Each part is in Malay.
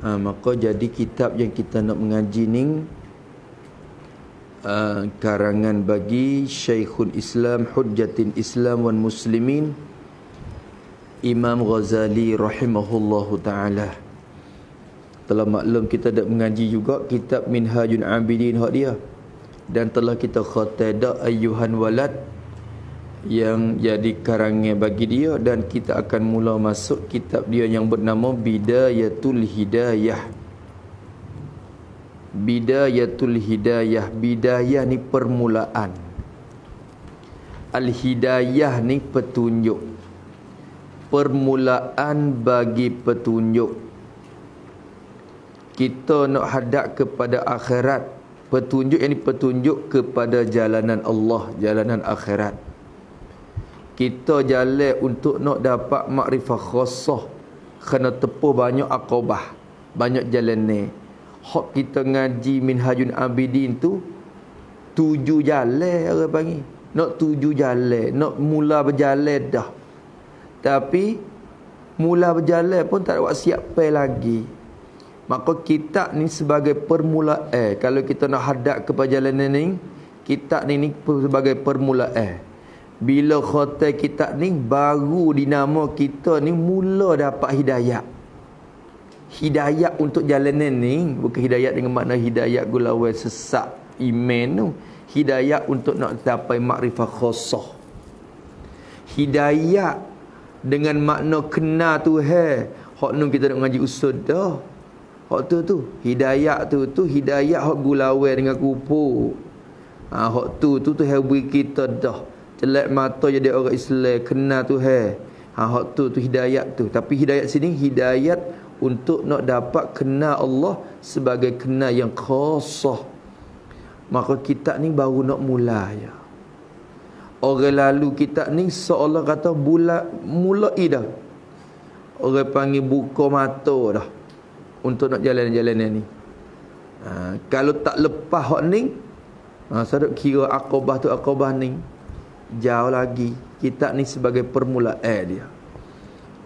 Maka jadi kitab yang kita nak mengaji ni karangan bagi Syekhul Islam Hujjatul Islam wal Muslimin Imam Ghazali rahimahullahu ta'ala. Telah maklum kita dah mengaji juga kitab Minhajul Abidin hak dia, dan telah kita khatada ayyuhan walad yang jadi karangan bagi dia, dan kita akan mula masuk kitab dia yang bernama Bidayatul Hidayah. Bidayatul Hidayah. Bidayah ni permulaan, Al-Hidayah ni petunjuk, permulaan bagi petunjuk. Kita nak hadap kepada akhirat, petunjuk yang ni petunjuk kepada jalanan Allah, jalanan akhirat. Kita jalan untuk nak dapat makrifah khassah, kena tepuh banyak aqabah, banyak jalan ni. Hak kita ngaji Minhajul Abidin tu 7 jalan orang panggil. Nak 7 jalan, nak mula berjalan dah. Tapi mula berjalan pun tak ada siap lagi. Maka kitab ni sebagai permulaan. Kalau kita nak hadap kepada jalan ni, kitab ni sebagai permulaan. Bila khatam kitab ni, baru dinama kita ni mula dapat hidayah. Hidayah untuk jalanan ni, bukan hidayah dengan makna hidayah gulawai sesak iman tu. Hidayah untuk nak capai makrifah khassah. Hidayah dengan makna kenal Tuhan. Hak nun kita nak mengaji usul dah. Hak tu hidayah tu hidayah hak gulawai dengan kupu. Hak tu beri kita dah. Celak mata jadi orang Islam, kenal Tuhan. Hak tu hidayah tu. Tapi hidayah sini hidayat untuk nak dapat kenal Allah sebagai kenal yang khassah. Maka kitab ni baru nak mula ya. Orang lalu kitab ni seolah kata mulai dah. Orang panggil buka mata dah untuk nak jalan-jalan ni. Kalau tak lepas hak ni, sadok kira aqabah tu aqabah ni jauh lagi. Kitab ni sebagai permulaan dia.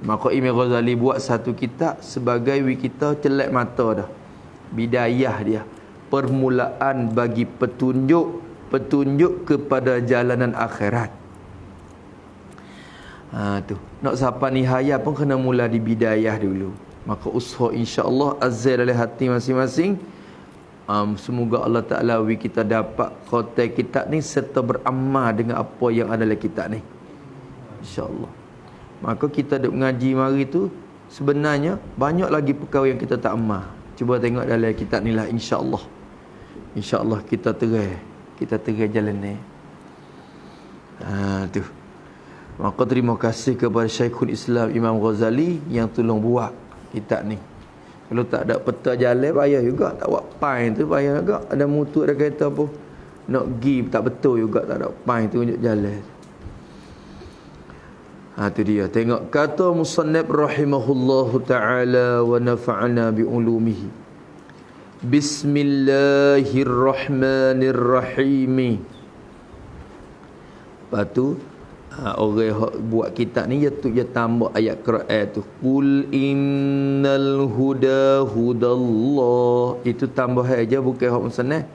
Maka Imam Ghazali buat satu kitab sebagai kita celak mata dah. Bidayah dia, permulaan bagi petunjuk kepada jalanan akhirat. Tu nak sampai nihayah pun kena mula di bidayah dulu. Maka usaha insya-Allah azal dalam hati masing-masing. Semoga Allah Ta'ala kita dapat khatam kitab ni serta beramal dengan apa yang ada dalam kitab ni, insya-Allah. Maka kita duk mengaji mari tu sebenarnya banyak lagi perkara yang kita tak amal. Cuba tengok dalam kitab ni lah, insya-Allah. Insya-Allah kita terang jalan ni. Tu. Maka terima kasih kepada Syekhul Islam Imam Ghazali yang tolong buat kitab ni. Kalau tak ada peta jalan payah juga, tak buat pain tu payah juga. Ada mutu ada kereta pun nak pergi tak betul juga, tak ada pain tu tunjuk jalan. Tu dia. Tengok kata musannif rahimahullahu ta'ala wa nafa'ana bi ulumihi. Bismillahirrahmanirrahim. Lepas tu orang buat kitab ni dia tambah ayat Quran tu. Qul innal huda hudallah. Itu tambah aja, bukan hak musannaf.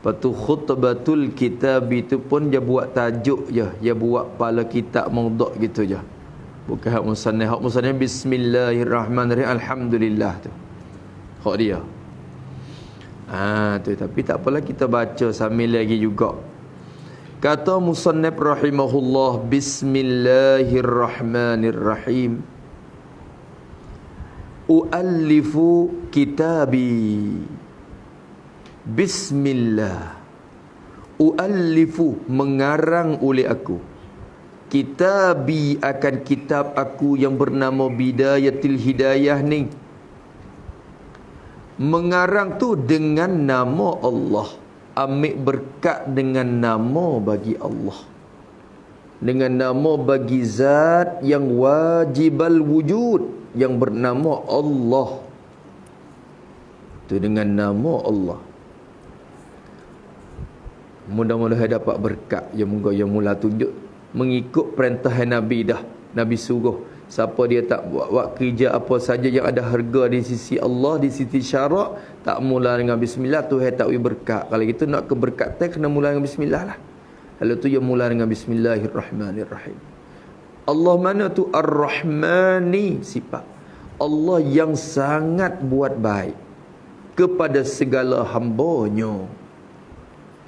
Lepas tu khutbatul kitab itu pun dia buat tajuk je. Dia buat pala kitab maudhu' gitu je. Bukan hak musannaf. Hak musannaf bismillahirrahmanirrahim, alhamdulillah tu. Hak dia. Tu tapi tak apalah, kita baca sambil lagi juga. Kata musannaf rahimahullah, bismillahirrahmanirrahim. Uallifu kitabi. Bismillah. Uallifu, mengarang oleh aku. Kitabi, akan kitab aku yang bernama Bidayatul Hidayah ni. Mengarang tu dengan nama Allah. Ambil berkat dengan nama bagi Allah. Dengan nama bagi zat yang wajibal wujud, yang bernama Allah. Tu dengan nama Allah. Mudah-mudahan dapat berkat. Ya moga yang mula tunjuk mengikut perintah Nabi dah. Nabi suruh Siapa dia tak buat kerja apa saja yang ada harga di sisi Allah, di sisi syarak, tak mula dengan bismillah, Tuhan tak beri berkat. Kalau gitu nak keberkatan kena mula dengan bismillah lah. Lalu tu dia mula dengan bismillahirrahmanirrahim. Allah mana tu? Ar-Rahmani, sifat Allah yang sangat buat baik kepada segala hamba-Nya.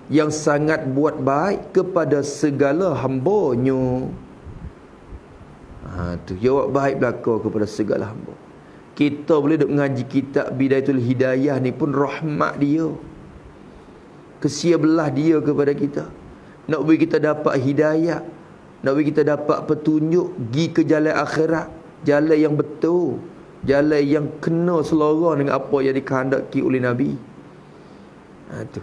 Yang sangat buat baik kepada segala hamba-Nya. Tu dia buat baik belaka kepada segala hamba. Kita boleh duk mengaji kitab Bidayatul Hidayah ni pun rahmat dia, kesia belah dia kepada kita. Nak bagi kita dapat hidayah, nak bagi kita dapat petunjuk pergi ke jalan akhirat, jalan yang betul, jalan yang kena selera dengan apa yang dikehendaki oleh Nabi. Tu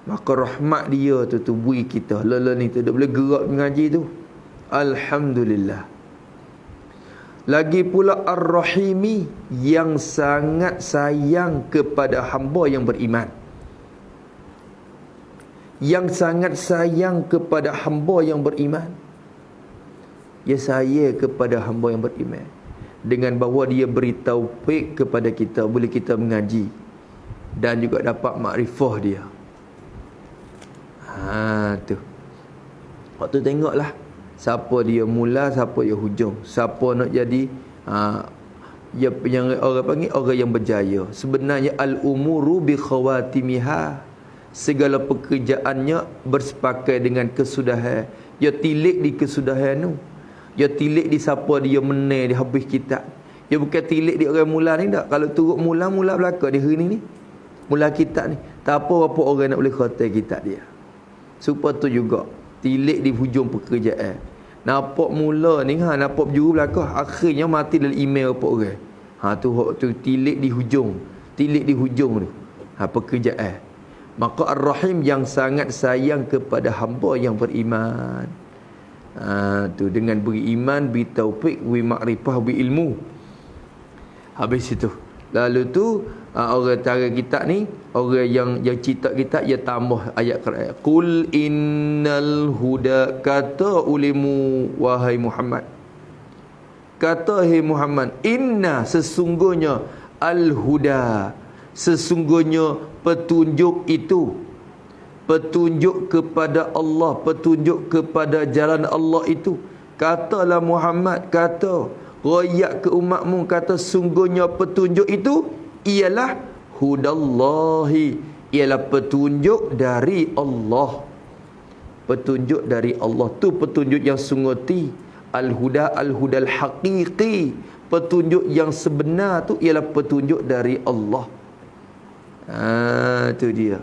maka rahmat dia tu beri kita lala ni tu boleh gerak mengaji tu. Alhamdulillah. Lagi pula Ar-Rahimi, yang sangat sayang kepada hamba yang beriman. Yang sangat sayang kepada hamba yang beriman. Dia sayang kepada hamba yang beriman dengan bahawa dia beri taufik kepada kita, boleh kita mengaji dan juga dapat makrifah dia. Tu. Waktu tengoklah siapa dia mula, siapa dia hujung, siapa nak jadi yang orang panggil orang yang berjaya. Sebenarnya al-umuru bi khawatimiha, segala pekerjaannya bersepakai dengan kesudahan. Dia tilik di kesudahan tu. Dia tilik di siapa dia menang, dia habis kitab. Dia bukan tilik di orang mula ni tak. Kalau turut mula belaka di hari ni mula kitab ni, tak apa orang nak boleh khatam kitab dia. Supaya tu juga tilik di hujung pekerjaan. Nampak mula ni nampak juru belakang, akhirnya mati dalam email apa orang. Tu tilik di hujung. Tilik di hujung tu. Pekerjaan. Maka Ar-Rahim yang sangat sayang kepada hamba yang beriman. Tu dengan beri iman, beri taufik, beri makrifah, beri ilmu. Habis itu. Lalu tu orang tara kitab ni, orang yang cita kitab, dia tambah ayat Quran. Qul innal huda, kata ulimu wahai Muhammad. Kata hai Muhammad, inna, sesungguhnya al-huda, sesungguhnya petunjuk itu, petunjuk kepada Allah, petunjuk kepada jalan Allah itu. Katalah Muhammad, kata rakyat ke umatmu, kata sungguhnya petunjuk itu ialah hudallahi, ialah petunjuk dari Allah. Petunjuk dari Allah tu petunjuk yang sungguhti. Al-huda, al-hudal haqiqi, petunjuk yang sebenar tu ialah petunjuk dari Allah. Tu dia.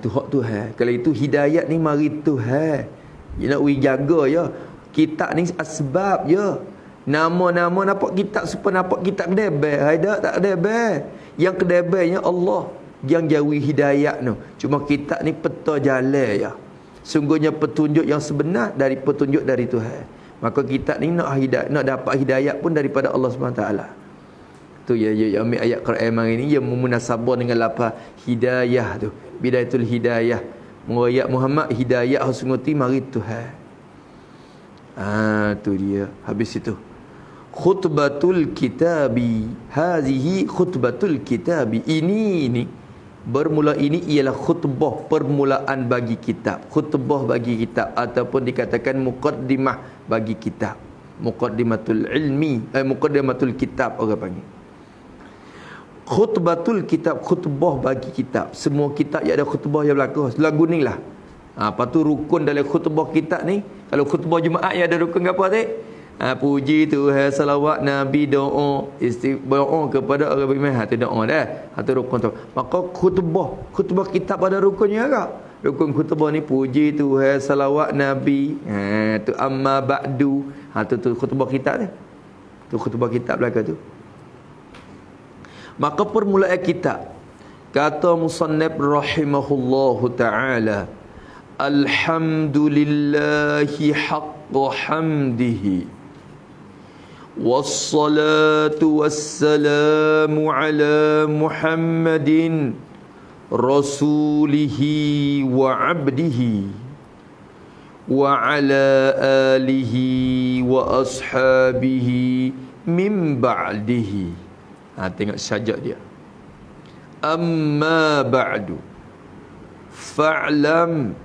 Tu hak Tuhan. Kalau itu hidayat ni mari Tuhan. Dia nak jaga ya. Kitab ni asbab je. Nama-nama nampak kitab supaya nampak kitab kedebel. Ada tak kedebel. Yang kedebelnya Allah yang jauhi hidayat tu. Cuma kitab ni peta jalan ya. Sungguhnya petunjuk yang sebenar dari petunjuk dari Tuhan. Maka kitab ni nak hidayat, nak dapat hidayat pun daripada Allah SWT. Tu ya ambil ayat Quran mari ni yang memunasabah dengan lafaz hidayah tu. Bidayatul hidayah. Mengayat Muhammad hidayah sungguhti mari Tuhan. Tu dia. Habis itu khutbatul kitabi, hazihi khutbatul kitabi, ini bermula ini ialah khutbah permulaan bagi kitab, khutbah bagi kitab, ataupun dikatakan muqaddimah bagi kitab, muqaddimatul ilmi, muqaddimatul kitab orang panggil. Khutbatul kitab, khutbah bagi kitab. Semua kitab yang ada khutbah yang berlaku lagu ni lah. Lepas tu rukun dalam khutbah kitab ni, kalau khutbah Jumaat yang ada rukun apa tak? Puji Tuhan, salawat Nabi, doa, doa kepada orang beriman. Tu doa dah. Tu rukun tu. Maka khutbah kitab ada rukunnya agak. Rukun khutbah ni puji Tuhan, salawat Nabi. Tu amma ba'du. Tu khutbah kitab dia. Tu khutbah kitab belaka tu. Maka permulaan kitab, kata musannif rahimahullahu ta'ala, alhamdulillahi haqqa hamdihi, wassalatu wassalamu ala Muhammadin rasulihi wa abdihi, wa ala alihi wa ashabihi min ba'dihi. Tengok sajak dia. Amma ba'du fa'lam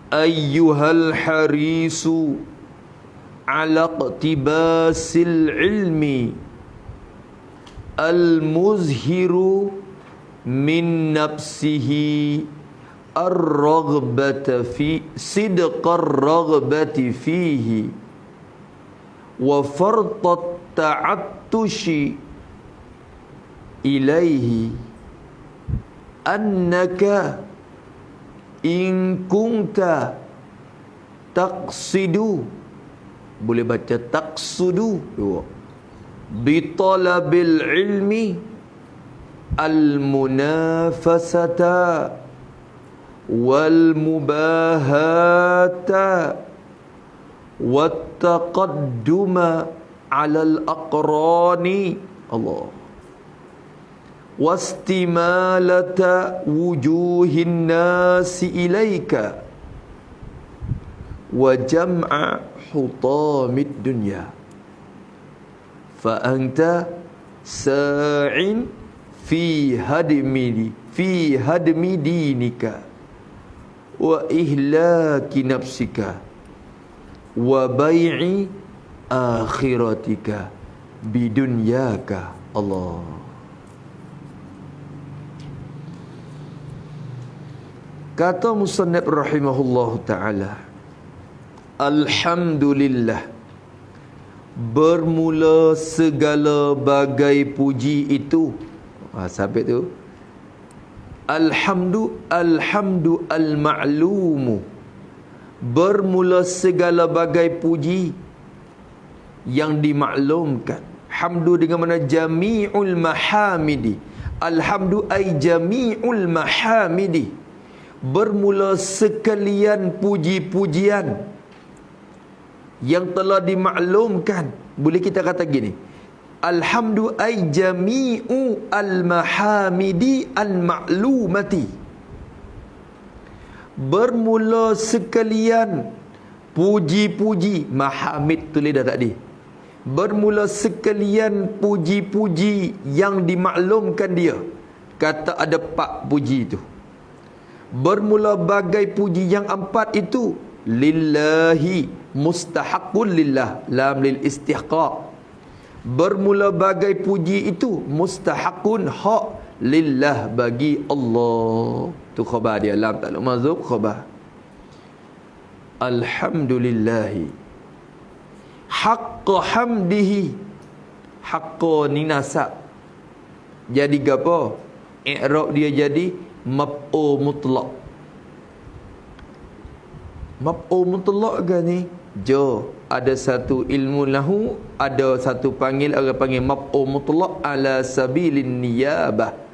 ayyuhal harisu ala iqtibasil ilmi al-muzhiru min nafsihi ar-raghbata fi sidqar raghbati fihi wa fartat ta'attushi ilaihi annaka in kunta taqsidu, boleh baca taqsudu bi talabil ilmi al-munafasata wal mubahata wat taqadduma 'ala al-aqrani, Allah, wastimalata wujuhin nasi ilaika wa jam'a hutamid dunya fa anta sa'in fi hadmi dinika wa ihlaki nafsika wa bai'i akhiratika bidunyaka. Allah. Kata musannif rahimahullah ta'ala, alhamdulillah, bermula segala bagai puji itu. Sampai tu alhamdu al-ma'lumu, bermula segala bagai puji yang dimaklumkan. Hamdu dengan mana jami'ul mahamidi. Alhamdu ay jami'ul mahamidi, bermula sekalian puji-pujian yang telah dimaklumkan. Boleh kita kata gini, alhamdu ay jami'u al-mahamidi al-ma'lumati, bermula sekalian puji-puji. Mahamid tulis dah tadi. Bermula sekalian puji-puji yang dimaklumkan dia. Kata ada 4 puji itu. Bermula bagai puji yang 4 itu lillahi, mustahaqun lillah, lam lil istihqaq. Bermula bagai puji itu mustahaqun, hak, lillah, bagi Allah. Tu khabar dia, lam ta'alluq mazhub khabar. Alhamdulillahi haqqa hamdihi. Haqqa ni nasab, jadi gapo? I'rab dia jadi maf'ul mutlaq. Maf'ul mutlaq ke ni? Jo, ada satu ilmu lahu, ada satu panggil, orang panggil maf'ul mutlaq ala sabilin niyabah.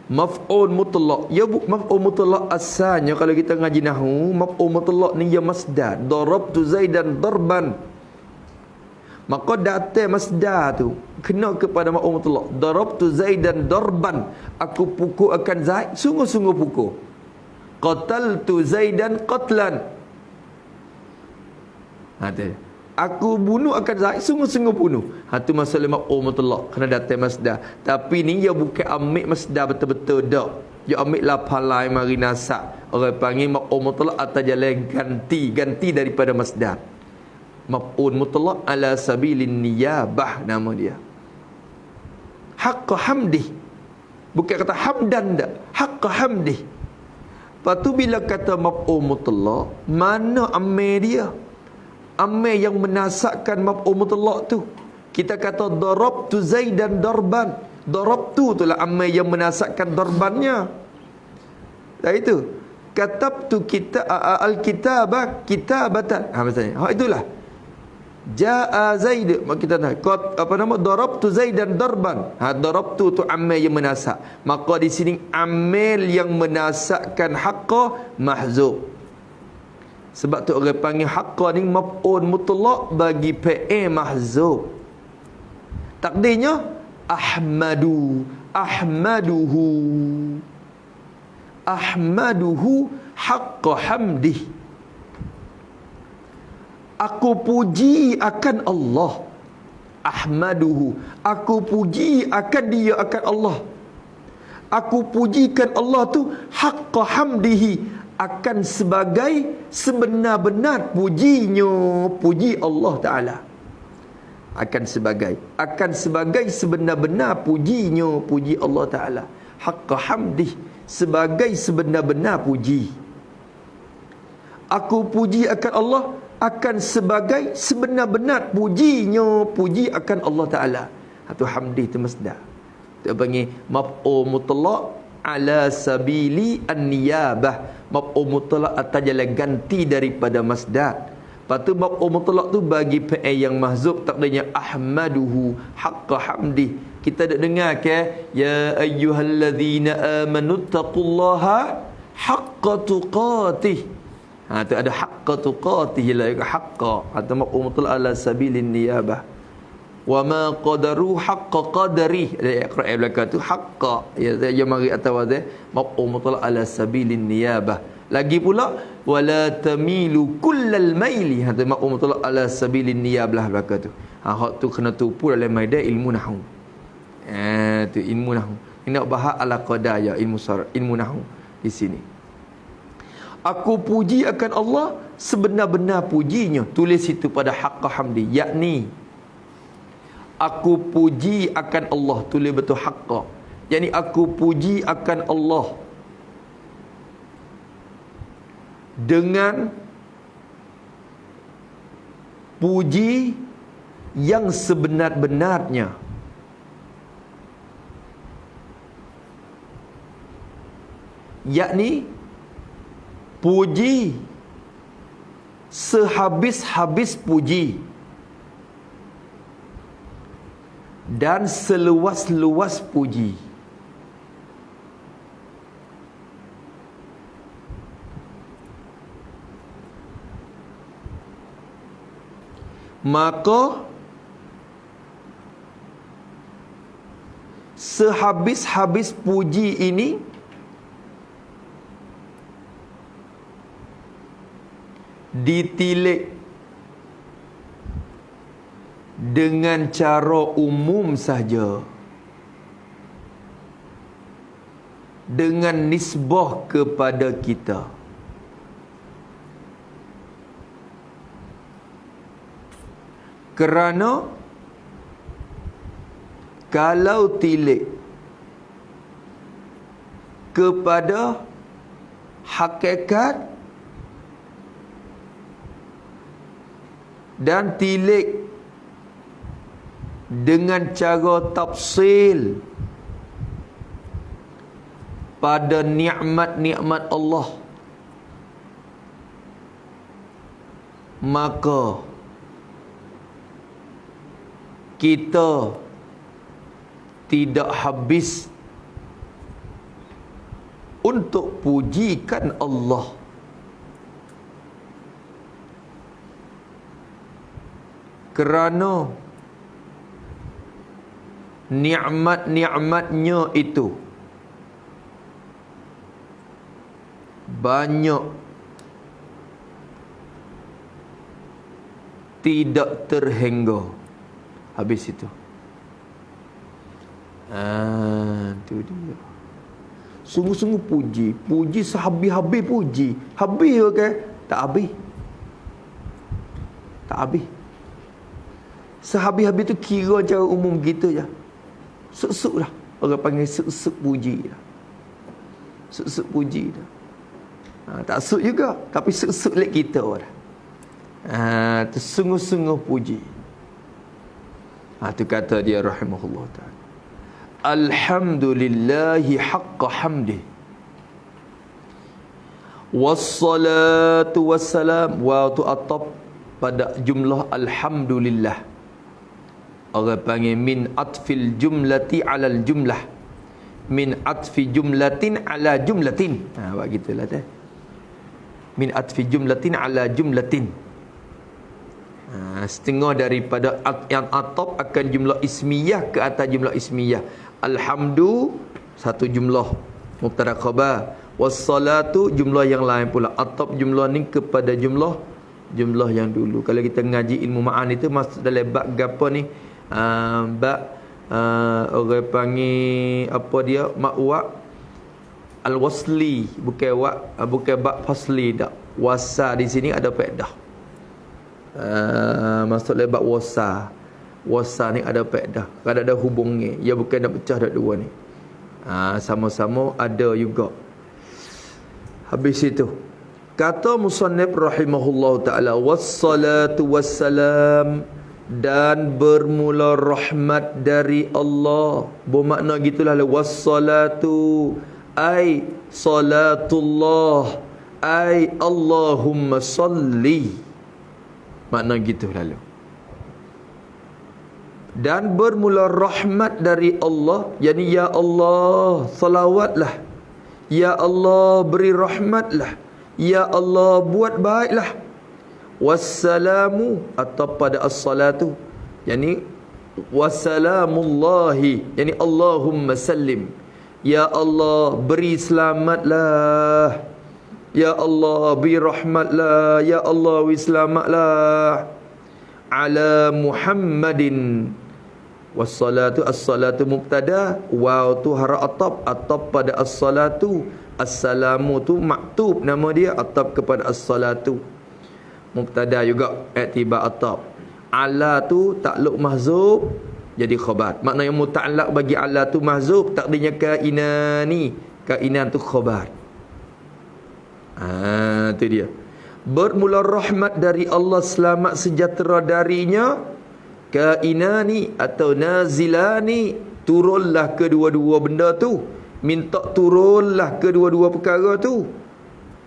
Maf'ul mutlaq, ya maf'ul mutlaq asalnya kalau kita ngaji nahwu, maf'ul mutlaq ni ya masdar. Darabtu Zaidan darban, maka datang masdar tu kena kepada maf'ul mutlaq. Darabtu Zaidan darban, aku pukul akan Zaid, sungguh-sungguh pukul. Qataltu Zaidan qatlan, aku bunuh akan Zaid, sungguh-sungguh bunuh. Tu masalah maf'ul mutlaq, kena datang masdar. Tapi ni dia bukan ambil masdar betul-betul dak. Dia ambil lafal lain mari nasab. Orang panggil maf'ul mutlaq atas jalan ganti daripada masdar. Maf'ul mutlaq ala sabilin niyabah nama dia. Haqqa hamdi, bukan kata hamdan dak, haqqa hamdi. Lepas tu bila kata maf'ul mutlaq, mana amil dia? Amil yang menasabkan maf'ul mutlaq tu. Kita kata darabtu Zaidan darban, darabtu itulah amil yang menasabkan darbannya. Dah itu. Katabtu kita al-kitabah kitabatan. Maksudnya itulah jaa Zaid, kita tahu apa nama, darabtu Zaidan darban. Darabtu tu amil yang menasab. Maka di sini amil yang menasabkan haqqa mahzub. Sebab tu orang panggil haqqa ni maf'ul mutlaq bagi fi'il mahzub. Takdirnya ahmadu, ahmaduhu haqqa hamdih. Aku puji akan Allah. Ahmaduhu. Aku puji akan dia, akan Allah. Aku pujikan Allah tu haqqa hamdihi, akan sebagai sebenar-benar pujinya, puji Allah Ta'ala. Akan sebagai sebenar-benar pujinya, puji Allah Ta'ala. Haqqa hamdih, sebagai sebenar-benar puji. Aku puji akan Allah, akan sebagai sebenar-benar pujinya, puji akan Allah Ta'ala. Itu hamdih itu masdar. Kita panggil maf'ul mutlaq ala sabili an-niyabah. Maf'ul mutlaq atas jalan ganti daripada masdar. Lepas tu maf'ul mutlaq tu bagi fi'il yang mahzuf, takdirnya ahmaduhu haqqa hamdih. Kita dah dengar ke, ya ayyuhallazina amanu taqullaha haqqa tuqatih. Tu ada haqqa tuqatih lah, haqqa atau maf'ul mutlaq ala sabilin niyabah. Wa ma qadaru haqqa qadari. Ada Quran belakang tu haqqa, ya mari atau ada maf'ul mutlaq ala sabilin niyabah. Lagi pula wala tamilu kullal maili. Tu maf'ul mutlaq ala sabilin niyabah belakang tu. Hak tu kena tupu dalam maidah ilmu nahwu. Tu ilmu nahwu. Ini nak bahas ala qadar ya, ilmu nahwu di sini. Aku puji akan Allah sebenar-benar pujinya. Tulis itu pada haqqa hamdi, yakni aku puji akan Allah, tulis betul haqqa. Yani aku puji akan Allah dengan puji yang sebenar-benarnya. Yakni puji sehabis-habis puji dan seluas-luas puji. Maka sehabis-habis puji ini ditilik dengan cara umum saja, dengan nisbah kepada kita. Kerana kalau tilik kepada hakikat dan tilik dengan cara tafsil pada nikmat-nikmat Allah, maka kita tidak habis untuk pujikan Allah. Kerana nikmat-nikmatnya itu banyak, tidak terhingga. Habis itu. Itu dia. Sungguh-sungguh puji. Puji sehabis-habis puji. Habis ke? Tak habis. Tak habis. Sehabis-habis tu kira cara umum kita je. Suk-suk lah. Orang panggil suk-suk puji lah. Suk-suk puji dah. Tak suk juga, tapi suk-suk lek kita lah. Tu sungguh-sungguh puji. Tu kata dia rahimahullah ta'ala. Alhamdulillahi haqqa hamdih. Wassalatu wassalam. Wa tu atap pada jumlah alhamdulillah. Orang panggil min atfil jumlati alal jumlah. Min atfi jumlatin ala jumlatin. Buat gitulah tu. Min atfi jumlatin ala jumlatin. Setengah daripada yang atap akan jumlah ismiyah ke atas jumlah ismiyah. Alhamdu satu jumlah mubtada khabar. Wassalatu jumlah yang lain pula. Atap jumlah ni kepada jumlah Jumlah yang dulu. Kalau kita ngaji ilmu ma'ani tu masuk dalam bab gapo ni? Bab orang panggil apa dia? Ma'wa al-wasli, bukan bab fasli dak. Wasa di sini ada faedah. Masuk dalam bab wasa. Wasa ni ada faedah. Kalau ada hubungnya, ia bukan nak pecah dak dua ni. Sama-sama ada juga. Habis itu kata musannif rahimahullah ta'ala, wassalatu wassalam, dan bermula rahmat dari Allah. Bermakna gitulah, wassalatu ay salatullah ay Allahumma salli. Makna gitu lalu. Dan bermula rahmat dari Allah, yakni ya Allah salawatlah, ya Allah beri rahmatlah, ya Allah buat baiklah. Wassalamu atau pada as-salatu, yakni wassalamullahi, yakni Allahumma sallim, ya Allah beri selamatlah, ya Allah beri rahmatlah, ya Allah beri selamatlah ala Muhammadin. Wassalatu, as-salatu mubtada, waw tu hara atab, atab pada as-salatu, assalamu tu maktub nama dia, atab kepada as-salatu. Mubtada juga i'tibar atab. Ala tu takluk mahzub jadi khabar. Makna yang muta'allaq bagi ala tu mahzub, takdirnya kainani, kainan tu khabar. Tu dia. Bermula rahmat dari Allah, selamat sejahtera darinya, kainani atau nazilani, turunlah kedua-dua benda tu, minta turunlah kedua-dua perkara tu,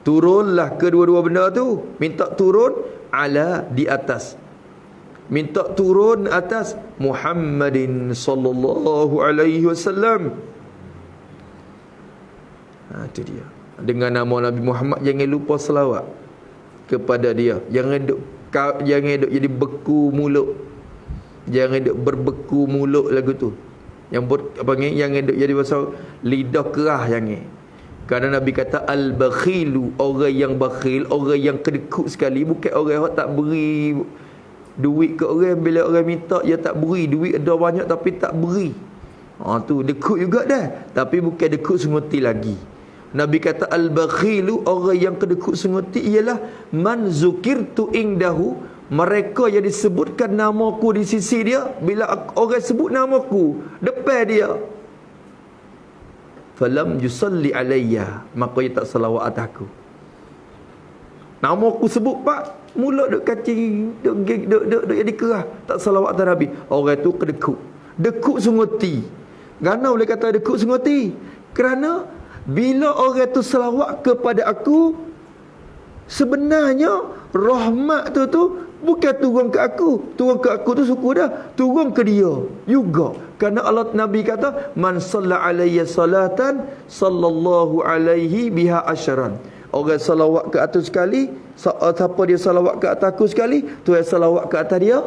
turunlah kedua-dua benda tu, minta turun ala di atas, minta turun atas Muhammadin sallallahu alaihi wasallam. Itu dia. Dengan nama Nabi Muhammad jangan lupa selawat kepada dia. Jangan duk jadi beku mulut. Jangan duk berbeku mulut lagu tu. Jangan duk jadi pasal lidah kerah jangan. Kerana Nabi kata al-bakhilu, orang yang bakhil, orang yang kedekut sekali, bukan orang yang tak beri duit ke orang. Bila orang minta dia tak beri, duit ada banyak tapi tak beri. Tu dekut juga dah, tapi bukan dekut senguti lagi. Nabi kata al-bakhilu, orang yang kedekut senguti ialah man zukirtu indahu, mereka yang disebutkan namaku di sisi dia. Bila orang sebut namaku depan dia, falam yusalli alayya, maka dia tak salawat atas aku. Nama aku sebut pak, mulut duk kacing, duk jadi kerah, tak salawat atas Nabi. Orang tu kedekut, dekut sunguti. Kerana boleh kata dekut sunguti? Kerana bila orang tu salawat kepada aku, sebenarnya rahmat tu bukan turun ke aku. Turun ke aku tu syukur dah, turun ke dia juga. Kerana Allah, Nabi kata man salla alayya salatan sallallahu alaihi biha asyaran. Orang salawat ke atas sekali, siapa dia salawat ke atas aku sekali, Tuhan salawat ke atas dia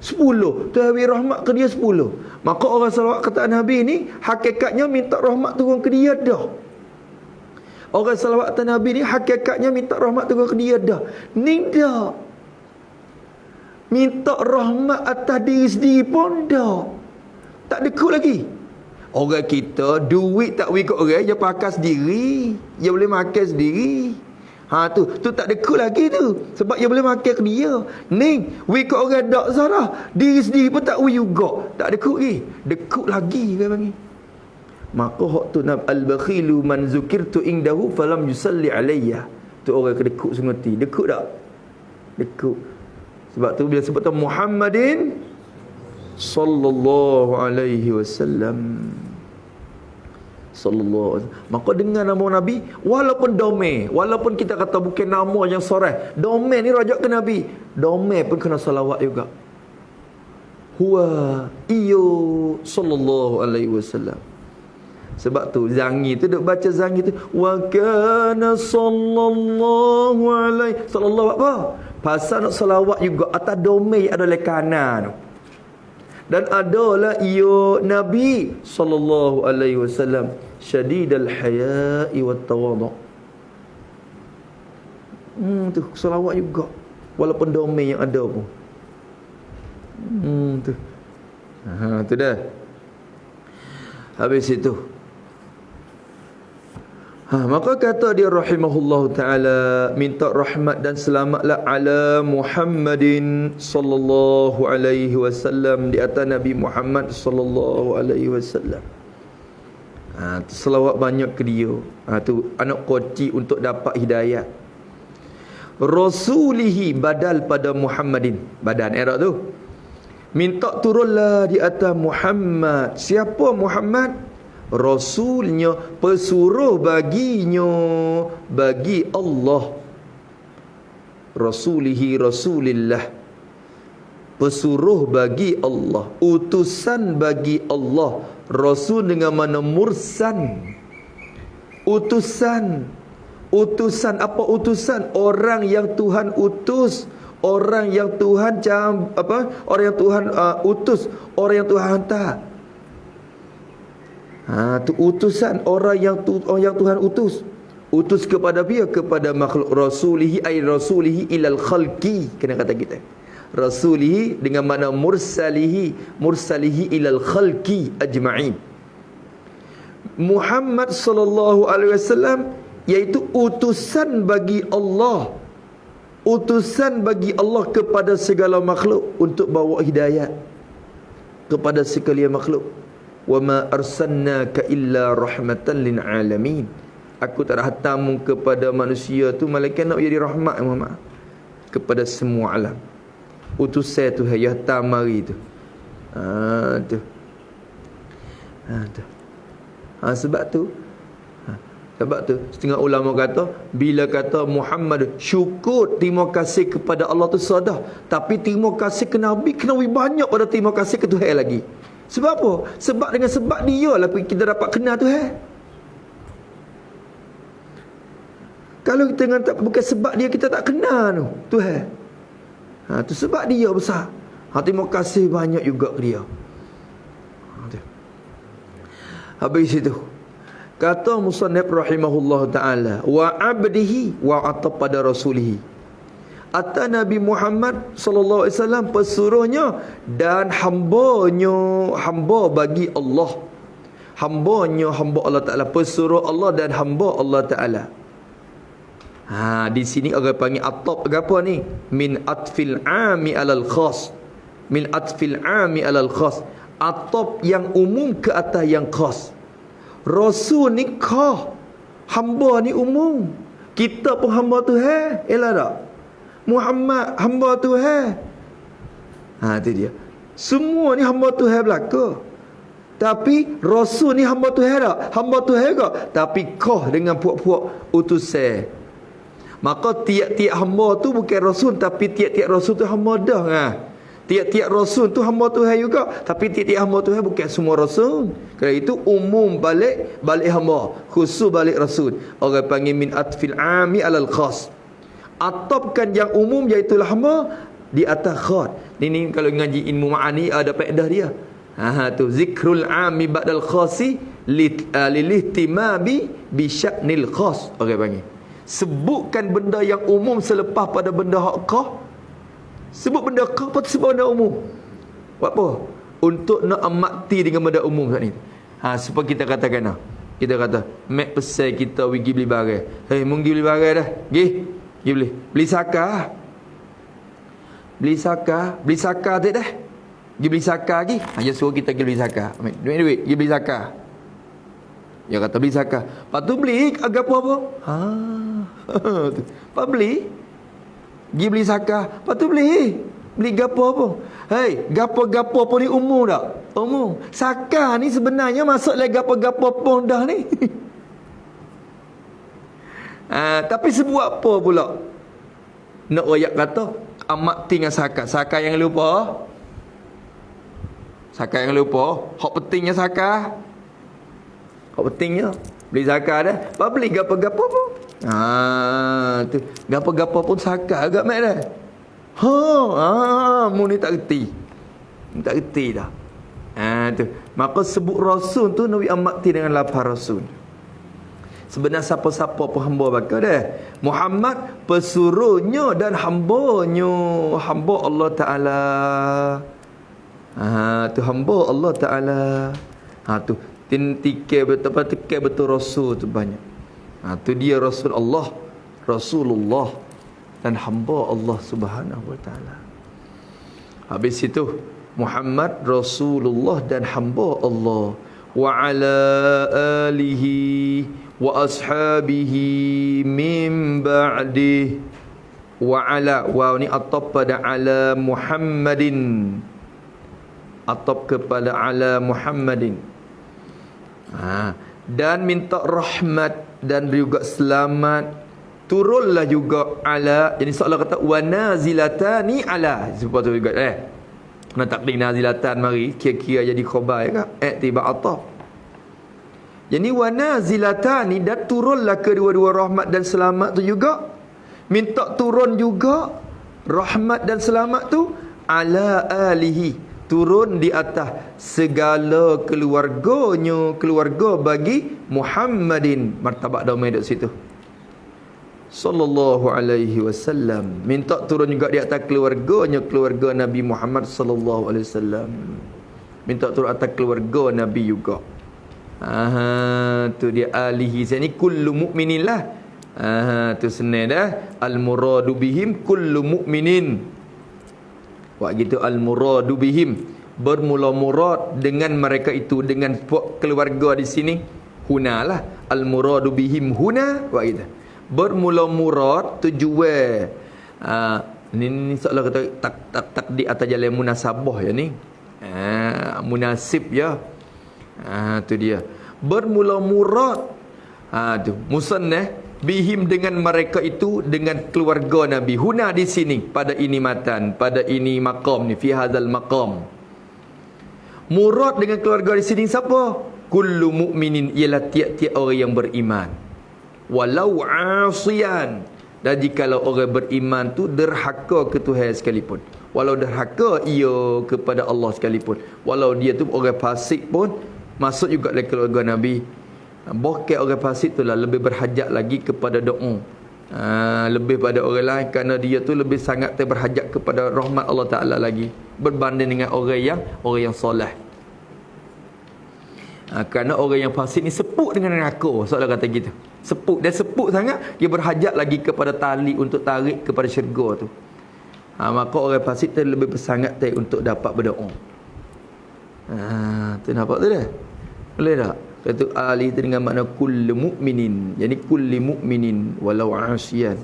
10. Tuhan beri rahmat ke dia 10. Maka orang salawat ke atas Nabi ni hakikatnya minta rahmat turun ke dia dah. Orang salawat atas Nabi ni hakikatnya minta rahmat turun ke dia dah. Ni dah minta rahmat atas diri sendiri pun dah. Tak dekut lagi. Orang kita duit tak beri kat orang, dia pakai sendiri, dia boleh makan sendiri. Tu tak dekut lagi tu. Sebab dia boleh makan ke dia. Ni beri kat orang tak salah, diri sendiri pun tak beri juga. Tak dekut lagi. Dekut lagi dia panggil. Maka hak tu al-bakhilu man zukirtu indahu falam yusalli alayya. Tu orang kedekut senguti. Dekut tak? Dekut. Sebab tu bila sebut Muhammadin sallallahu alaihi wasallam, sallallahu alaihi wasallam, maka dengan nama Nabi, walaupun domain, walaupun kita kata bukan nama yang soreh, domain ni rajak ke Nabi, domain pun kena salawat juga. Huwa iyo sallallahu alaihi wasallam. Sebab tu Zangi tu duk baca Zangi tu, wa kana sallallahu alaihi, sallallahu apa? Pasal nak salawat juga atas domain adalah kanan tu. Dan adalah ia Nabi sallallahu alaihi wasallam syadidal haya'i wat tawadhu. Tu selawat juga. Walaupun domain yang ada pun. Tu. Tu dah. Habis itu. Maka kata dia rahimahullahu taala, minta rahmat dan selamatlah ala Muhammadin sallallahu alaihi wasallam, di atas Nabi Muhammad sallallahu alaihi wasallam. Tu selawat banyak ke dia. Tu anak kunci untuk dapat hidayah. Rasulihi badal pada Muhammadin. Badan era tu. Minta turunlah di atas Muhammad. Siapa Muhammad? Rasulnya, pesuruh baginya, bagi Allah. Rasulihi, Rasulillah, pesuruh bagi Allah, utusan bagi Allah. Rasul dengan mana mursan. Utusan. Utusan, apa utusan? Orang yang Tuhan utus, orang yang Tuhan orang yang Tuhan utus, orang yang Tuhan hantar. Tu utusan, orang yang Tuhan utus. Utus kepada dia, kepada makhluk. Rasulihi ay rasulihi ilal khalqi, kena kata kita. Rasulihi dengan makna mursalihi, mursalihi ilal khalqi ajma'in. Muhammad sallallahu alaihi wasallam iaitu utusan bagi Allah. Utusan bagi Allah kepada segala makhluk untuk bawa hidayat kepada sekalian makhluk. Wa ma arsalnaka illa rahmatan lil alamin. Aku tak hantarmu kepada manusia tu malaikat nak jadi rahmat Muhammad kepada semua alam. Utusan tu ya tamari tu. Tu. Tu. Sebab tu setengah ulama kata, bila kata Muhammad syukur terima kasih kepada Allah tu sadah, tapi terima kasih ke Nabi kena lebih banyak pada terima kasih ke Tuhan lagi. Sebab apa? Sebab dengan sebab dia lah kita dapat kenal Tuhan. Kalau kita dengan tak, bukan sebab dia kita tak kenal Tuhan. Tu sebab dia besar. Terima kasih banyak juga ke dia. Habis itu kata musannif rahimahullah taala, wa abdihi wa atab pada rasulihi. Atas Nabi Muhammad sallallahu alaihi wasallam, pesuruhnya dan hambanya, hamba bagi Allah. Hambanya, hamba Allah Taala, pesuruh Allah dan hamba Allah Taala. Di sini orang panggil atab apa ni? Min atfil ami alal khas. Min atfil ami alal khas. Atab yang umum ke atas yang khas. Rasul ni khas, hamba ni umum. Kita pun hamba Tuhan, elah tak? Muhammad hamba Tuhan. Itu dia. Semua ni hamba Tuhan belaka. Tapi Rasul ni hamba Tuhan tak? Hamba Tuhan juga, tapi khas dengan puak-puak utusan. Maka tiap-tiap hamba tu bukan Rasul, tapi tiap-tiap Rasul tu hamba dah. Tiap-tiap Rasul tu hamba Tuhan juga, tapi tiap-tiap hamba Tuhan bukan semua Rasul. Kerana itu umum balik hamba, khusus balik Rasul. Orang panggil min atfil ami alal khas. Atapkan yang umum iaitu hamba di atas khas. Ini kalau ngaji ilmu ma'ani ada faedah dia. Tu zikrul ami ba'dal khasi lilihtimabi bi sya'nil khas. Orang panggil sebutkan benda yang umum selepas pada benda hak khas. Sebut benda khas pada sebut benda umum. Buat apa? Untuk nak amati dengan benda umum saat ni. Supaya kita katakan kita kata mek pesan kita pergi beli barang. Hei, mung pergi beli barang dah. Pergi beli. Beli saka. Beli saka tak dah. Pergi beli saka lagi. Dia suruh kita pergi beli saka. Ambil duit, pergi beli saka. Dia kata beli saka. Lepas tu beli agak apa? Lepas beli, pergi beli saka. Lepas tu beli gapo apa? Hei, gapo-gapo pun ni umum tak? Umum. Saka ni sebenarnya masuk lagi gapo-gapo pun dah ni. Tapi sebuah apa pula? Nak ayat kata amat tinggal saka. Saka yang lupa. Saka yang lupa. Hak pentingnya saka. Hak pentingnya beli saka dah. Apa beli gapo-gapo pun. Tu gapo-gapo pun saka agak mak dah. Mu ni tak reti. Tak reti dah. Tu. Maka sebut Rasul tu Nabi amati dengan lafaz Rasul. Sebenarnya siapa-siapa pun hamba bakal dah. Muhammad pesuruhnya dan hambanya. Hamba Allah Ta'ala. Tu hamba Allah Ta'ala. Tu tikai betul Rasul tu banyak. Tu dia Rasul Allah, Rasulullah dan hamba Allah Subhanahu Wa Ta'ala. Habis itu Muhammad Rasulullah dan hamba Allah. Wa ala alihi wa ashabihi min ba'dih. Wa ala, wa ni atap pada ala Muhammadin, atap kepada ala Muhammadin. Dan minta rahmat dan juga selamat turunlah juga ala. Jadi seolah kata wa nazilatani ala, sebab tu juga nak takdir nazilatan mari kira-kira jadi khabar ya kan, i'tibar ataf. Jadi wa nazilatani, dan turunlah kedua-dua rahmat dan selamat tu juga. Minta turun juga rahmat dan selamat tu ala alihi, turun di atas segala keluarganya, keluarga bagi Muhammadin, martabat damai duduk situ, sallallahu alaihi wasallam. Minta turun juga di atas keluarganya, keluarga Nabi Muhammad sallallahu alaihi wasallam. Minta turun atas keluarga Nabi juga. Tu dia alihi. Sini kullu mukminin lah. Tu senang dah. Al muradu bihim kullu mukminin. Wak gitu al muradu bihim, bermula murad dengan mereka itu, dengan keluarga di sini. Huna lah. Al muradu bihim huna. Wak gitu. Bermula murad tujuan. Ni seolah kata tak di atas jalan munasabah ya ni. Munasib ya. Tu dia. Bermula murad. Tu musannah bihim, dengan mereka itu, dengan keluarga Nabi. Huna di sini, pada ini matan, pada ini maqam ni, fi hadzal maqam. Murad dengan keluarga di sini siapa? Kullu mukminin, ialah tiap-tiap orang yang beriman. Walau asian, dan jikalau orang beriman tu derhaka ke Tuhan sekalipun, walau derhaka ia kepada Allah sekalipun, walau dia tu orang fasik pun masuk juga dalam keluarga Nabi. Bokeh orang fasik tu lah lebih berhajat lagi kepada doa, lebih pada orang lain, kerana dia tu lebih sangat berhajat kepada rahmat Allah Ta'ala lagi, berbanding dengan orang yang soleh. Kerana orang yang fasik ni sepuk dengan neraka, soalan kata gitu. Sepuk, dan sepuk sangat, dia berhajat lagi kepada tali untuk tarik kepada syurga tu. Maka orang fasik tu lebih bersangat untuk dapat berdoa. Tu nampak tu dah? Boleh tak? Kata ali itu dengan makna kulli mu'minin. Jadi kulli mu'minin walau asian.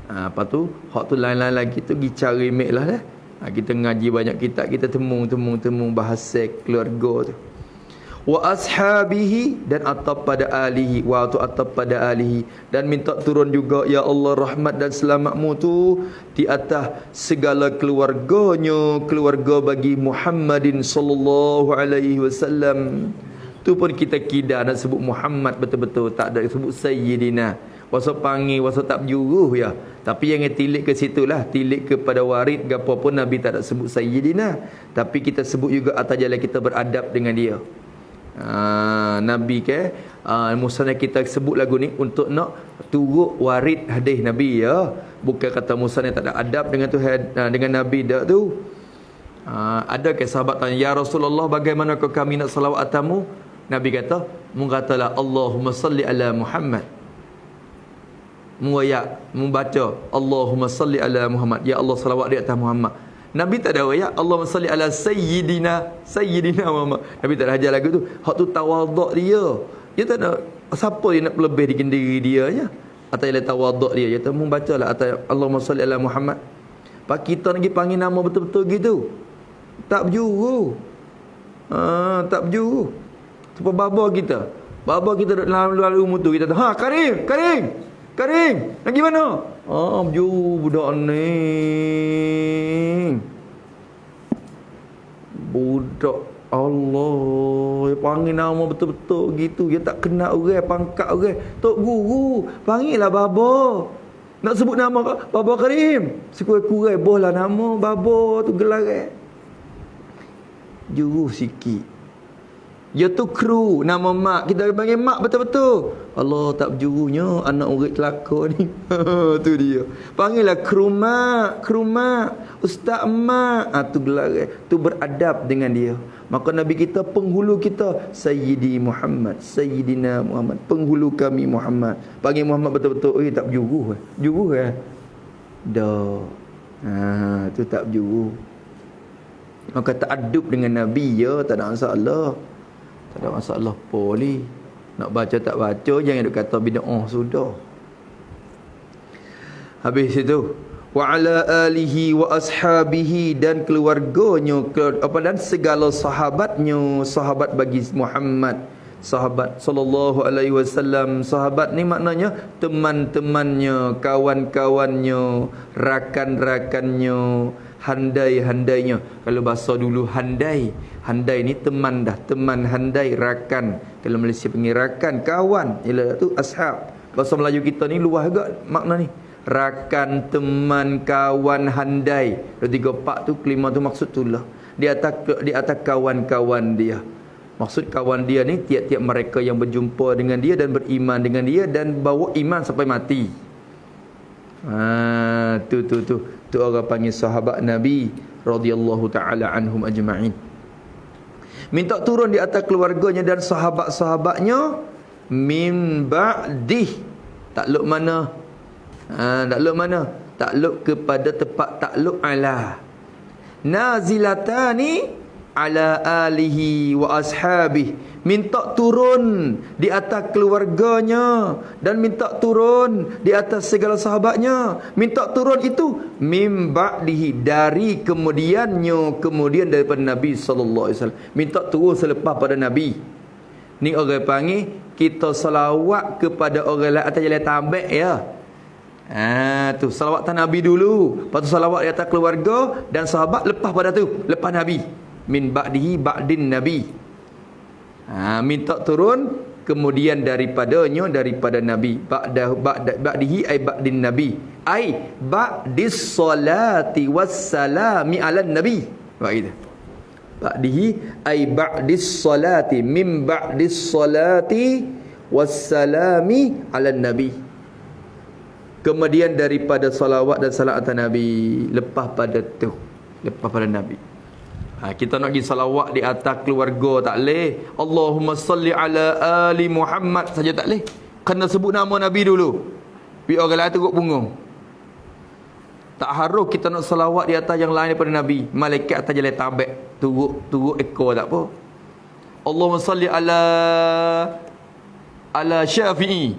Apa tu? Hak tu lain-lain lagi tu pergi cari mek lah dah. Kita ngaji banyak kitab, kita temung bahasa keluarga tu. Wa ashabihi, dan atap pada alihi. Wa tu atap pada alihi, dan minta turun juga ya Allah rahmat dan selamatmu tu di atas segala keluarganya, keluarga bagi Muhammadin sallallahu alaihi wasallam. Tu pun kita kida nak sebut Muhammad betul-betul, tak ada sebut Sayyidina. Wasa panggil, wasa tak berjuruh ya. Tapi yang tilik ke situlah, tilik kepada warid gapo pun Nabi tak ada sebut Sayyidina, tapi kita sebut juga atas jalan kita beradab dengan dia. Nabi ke musnah kita sebut lagu ni untuk nak turut warid hadis Nabi ya. Bukan kata musnah tak ada adab dengan Tuhan, dengan Nabi dak tu. Ada ke sahabat tanya, ya Rasulullah, bagaimana kami nak salawat atamu? Nabi kata, mengatalah Allahumma salli ala Muhammad. Membaca Allahumma salli ala Muhammad, ya Allah salawat di atas Muhammad. Nabi tak ada ayat Allahumma salli ala Sayyidina Muhammad. Nabi tak ada hajar lagu tu. Hak tu tawaduk dia. Dia tak ada siapa yang nak lebih di diri dia nya. Atau ialah tawaduk dia. Dia tak membacalah atas Allahumma salli ala Muhammad. Pak kita lagi panggil nama betul-betul gitu. Tak berjuru. Tak berjuru. Sebab baba kita duduk lalu umur tu, kita kata, Karim, lagi mana? Berjuru budak ni. Budak Allah, dia panggil nama betul-betul gitu. Dia tak kenal orang, pangkat orang. Tok guru, panggillah baba. Nak sebut nama Baba Karim, sekurang-kurang bohlah nama baba tu gelar. Juru sikit. Dia tu kru, nama mak. Kita panggil mak betul-betul. Allah tak berjurunya anak orang celaka ni. Tu dia. Panggillah kru mak, ustaz mak. Tu gelar. Tu beradab dengan dia. Maka Nabi kita penghulu kita, Sayyidi Muhammad, Sayyidina Muhammad, penghulu kami Muhammad. Panggil Muhammad betul-betul. Tak berjuru. Juru dah. Tu tak berjuru. Maka ta'adub dengan Nabi ya, tak ada masalah. Tak ada masalah boleh. Nak baca tak baca, jangan duk kata bid'ah sudah. Habis itu, wa ala alihi wa ashabihi, dan keluarganya, dan segala sahabatnya, sahabat bagi Muhammad, sahabat sallallahu alaihi wasallam. Sahabat ni maknanya teman-temannya, kawan-kawannya, rakan-rakannya, handai-handainya. Kalau bahasa dulu handai ni teman dah, teman, handai, rakan. Kalau Malaysia panggil rakan, kawan, ialah tu ashab. Bahasa Melayu kita ni luas juga makna ni. Rakan, teman, kawan, handai. Ada 3 part tu, kelima tu maksud tu lah. Di atas kawan-kawan dia. Maksud kawan dia ni tiap-tiap mereka yang berjumpa dengan dia dan beriman dengan dia dan bawa iman sampai mati. Tu orang panggil sahabat Nabi radhiyallahu taala anhum ajma'in. Minta turun di atas keluarganya dan sahabat-sahabatnya min ba'dih. Takluk mana? Takluk mana? Takluk kepada tempat takluk ala. Nazilatani ala alihi wa ashabih. Minta turun di atas keluarganya dan minta turun di atas segala sahabatnya. Minta turun itu mim ba'dihi, dari kemudian daripada Nabi sallallahu alaihi wasallam. Minta turun selepas pada Nabi. Ni orang panggil kita salawat kepada orang lain atas jalan tambak ya. Tu salawat atas Nabi dulu, lepas tu salawat di atas keluarga dan sahabat lepas pada tu, lepas Nabi. Min ba'dihi ba'din Nabi. Minta turun kemudian daripada Nabi. Ba'dihi ay ba'din Nabi, ay ba'dis salati wassalami ala Nabi. Begitu. Ba'dihi ay ba'dis salati, min ba'dis salati wassalami ala Nabi. Kemudian daripada salawat dan salam atas Nabi, lepas pada Nabi. Kita nak pergi salawat di atas keluarga tak leh. Allahumma salli ala ali Muhammad saja tak leh. Kena sebut nama Nabi dulu. Biar orang lain teruk punggung. Tak harus kita nak salawat di atas yang lain daripada Nabi. Malaikat atas jalan tabak, turut ekor tak apa. Allahumma salli ala Syafi'i.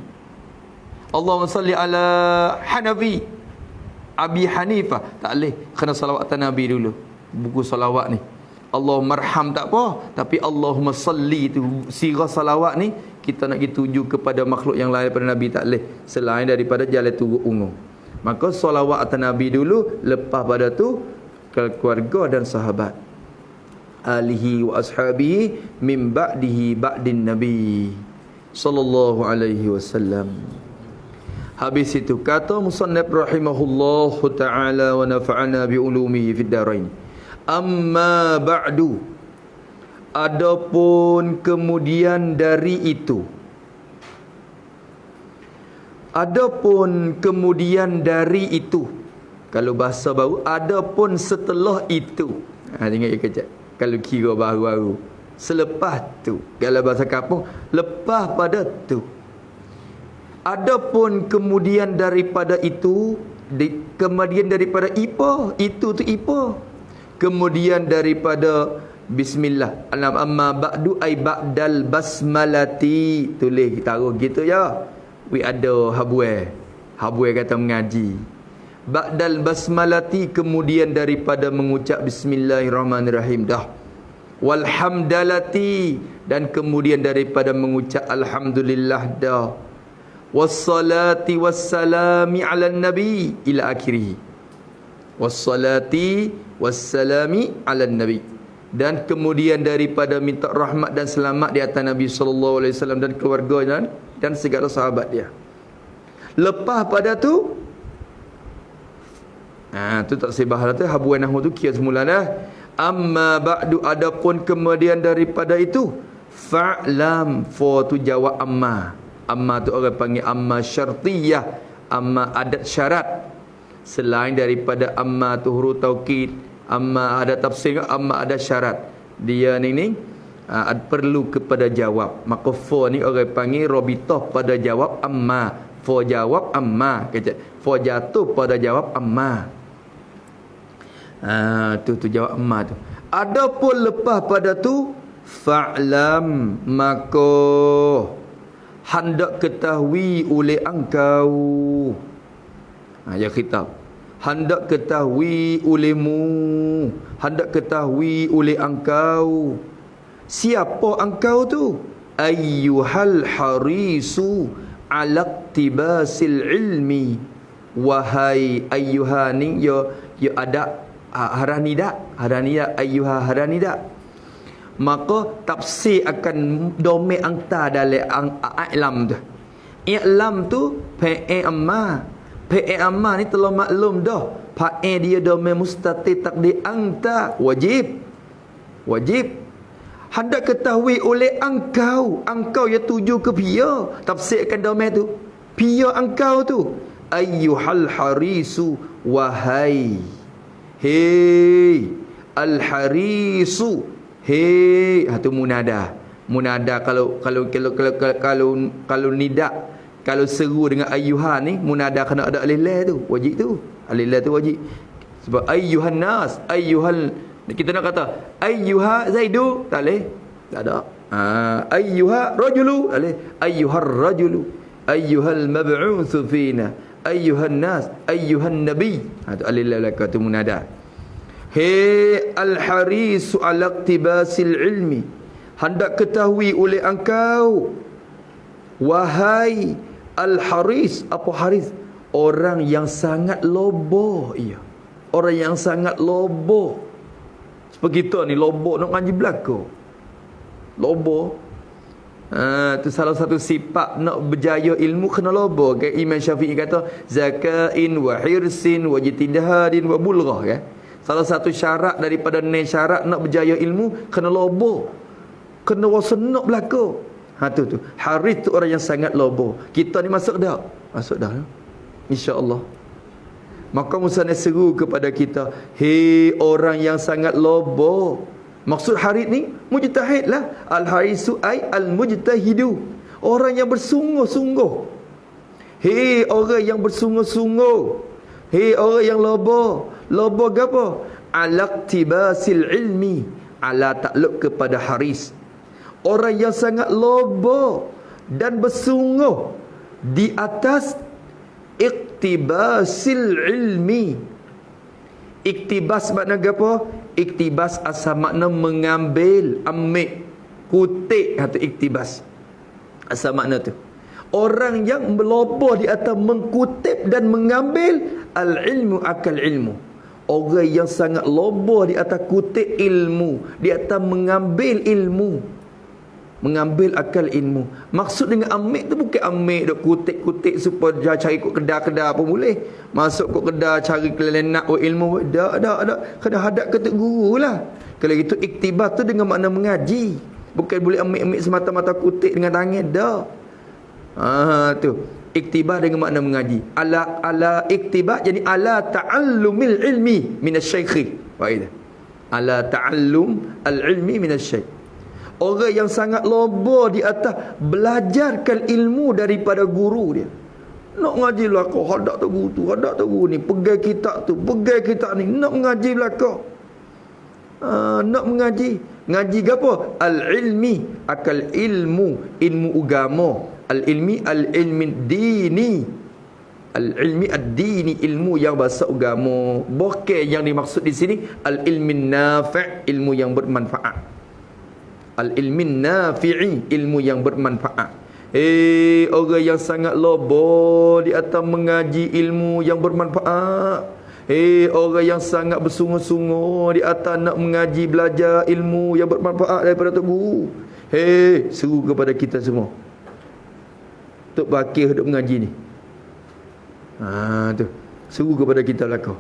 Allahumma salli ala Hanafi, Abi Hanifah. Tak leh. Kena salawat atas Nabi dulu. Buku salawat ni, Allahumma arham tak apa, tapi Allahumma salli tu sirah salawat ni kita nak pergi tuju kepada makhluk yang lain daripada Nabi tak leh, selain daripada jalan turut ungu. Maka salawat atas Nabi dulu, lepas pada tu keluarga dan sahabat. Alihi wa ashabihi min ba'dihi ba'din Nabi sallallahu alaihi wasallam. Habis itu kata musannaf rahimahullahu ta'ala wa nafa'ana bi ulumihi fid darain. Amma ba'du, adapun kemudian dari itu, kalau bahasa baru, adapun setelah itu. Tengok kejap. Kalau kira baru-baru, selepas tu. Kalau bahasa kampung, lepas pada tu. Adapun kemudian daripada itu, kemudian daripada ipa, itu tu ipa. Kemudian daripada bismillah, amma ba'du ay ba'dal basmalati, tulis taruh gitu ya. We ada habwe kata mengaji. Ba'dal basmalati, kemudian daripada mengucap bismillahirrahmanirrahim dah. Walhamdalati, dan kemudian daripada mengucap alhamdulillah dah. Wassalati wassalami ala nabi ila akhirih. Wassalati wassalami ala nabi, dan kemudian daripada minta rahmat dan selamat di atas Nabi sallallahu alaihi wasallam dan keluarganya dan segala sahabat dia. Lepas pada tu tu tak sebah tu habuan nahwu tu kira semula dah. Amma ba'du, adapun kemudian daripada itu, Fa'lam, fa tu jawab amma. Amma tu orang panggil amma syartiyah, amma adat syarat. Selain daripada amma tu huruf taukid, amma ada tafsir, amma ada syarat. Dia ni perlu kepada jawab. Maka fa ni orang panggil rabitah pada jawab amma. Fa jawab amma, kata. Fa jatuh pada jawab amma. Tu jawab amma tu. Adapun lepas pada tu fa'lam, maka hendak ketahui oleh engkau. Ya khitab. Hendak ketahui olehmu, hendak ketahui oleh engkau. Siapa engkau tu? Ayyuhal harisu ala iktibasil ilmi. Wahai ayyuhani, ya ada haranida ayyuha haranida. Maka tafsir akan domain anta dalam i'lam tu. I'lam tu fa'il amma. Fa'il amma ni telah maklum dah. Fa'il dia domain mustatir takdir anta, wajib. Hendak ketahui oleh engkau. Engkau ya tuju ke pia. Tafsir akan domain tu. Pia engkau tu. Ayyuhal harisu, wahai. Hei al-harisu, hei, tu munada. Munada kalau nida, kalau seru dengan ayyuhan ni, munada kena ada alif lam tu, wajib tu. Alif lam tu wajib. Sebab ayyuhan nas, ayyuhal, kita nak kata ayyuha zaidu, tak boleh. Tak ada. Ayyuha rajulu, tak boleh. Ayyuhar rajulu, ayyuhal mab'utsu fina, ayyuhan nas, ayyuhan nabi. Tu alif lam tu munada. Hei al-harisu ala iktibasil ilmi, hendak ketahui oleh engkau. Wahai al-haris, apa haris? Orang yang sangat lobo. Iya, orang yang sangat lobo. Seperti kita ni lobo nak ngaji belaka. Lobo. Tu salah satu sifat nak berjaya ilmu kena lobo. Kan Imam Syafi'i kata zakain wa hirsin wa jitihadin wa bulghah, kan. Salah satu syarat daripada syarat nak berjaya ilmu kena lobo. Kena wasenak belaka. Tu. Haris tu orang yang sangat lobo. Kita ni masuk dah. Masuk dah. Insya-Allah. Maka Musa seru kepada kita, hei orang yang sangat lobo. Maksud haris ni mujtahid lah. Al-harisu ay al-mujtahidu, orang yang bersungguh-sungguh. Hei orang yang bersungguh-sungguh. Hei orang yang lobo. Lobo apa? Alaqtibasil ilmi. Ala takluk kepada haris. Orang yang sangat lobo dan bersungguh di atas iktibasil ilmi. Iktibas makna apa? Iktibas asal makna mengambil, ambil, kutip. Itu iktibas. Asal makna tu. Orang yang meloboh di atas mengkutip dan mengambil al-ilmu akal ilmu. Orang yang sangat loboh di atas kutip ilmu, di atas mengambil ilmu, mengambil akal ilmu. Maksud dengan ambil tu bukan ambil dok kutip-kutip supaya cari kat kedai-kedai apa boleh. Masuk kat kedai cari kelenak ilmu. Dak. Kena hadap ke tok guru lah. Kalau itu iktibas tu dengan makna mengaji. Bukan boleh ambil semata-mata kutip dengan tangan dak. Tu iktibas dengan makna mengaji. Ala iktibas jadi ala ta'allumil ilmi minasyaikh. Baik. Ala ta'allum al-ilmi minasyaikh. Orang yang sangat lobo di atas belajarkan ilmu daripada guru dia. Nak ngaji belaka, hadap tu guru tu, hadap tu guru ni, pegang kitab tu, pegang kitab ni, nak ngaji belaka. Nak mengaji. Ngaji apa? Al-ilmi, akal ilmu, ilmu agama. Al-ilmi, al-ilmi dini. Al-ilmi ad-dini, ilmu yang bahasa agama. Bukan yang dimaksud di sini al-ilmi nafi', ilmu yang bermanfaat. Al-ilmi nafi'i, ilmu yang bermanfaat. Orang yang sangat lobo di atas mengaji ilmu yang bermanfaat. Orang yang sangat bersungguh-sungguh di atas nak mengaji, belajar ilmu yang bermanfaat daripada Tok Guru. Seru kepada kita semua. Tok Bakir duk mengaji ni. Tu. Seru kepada kita belaka.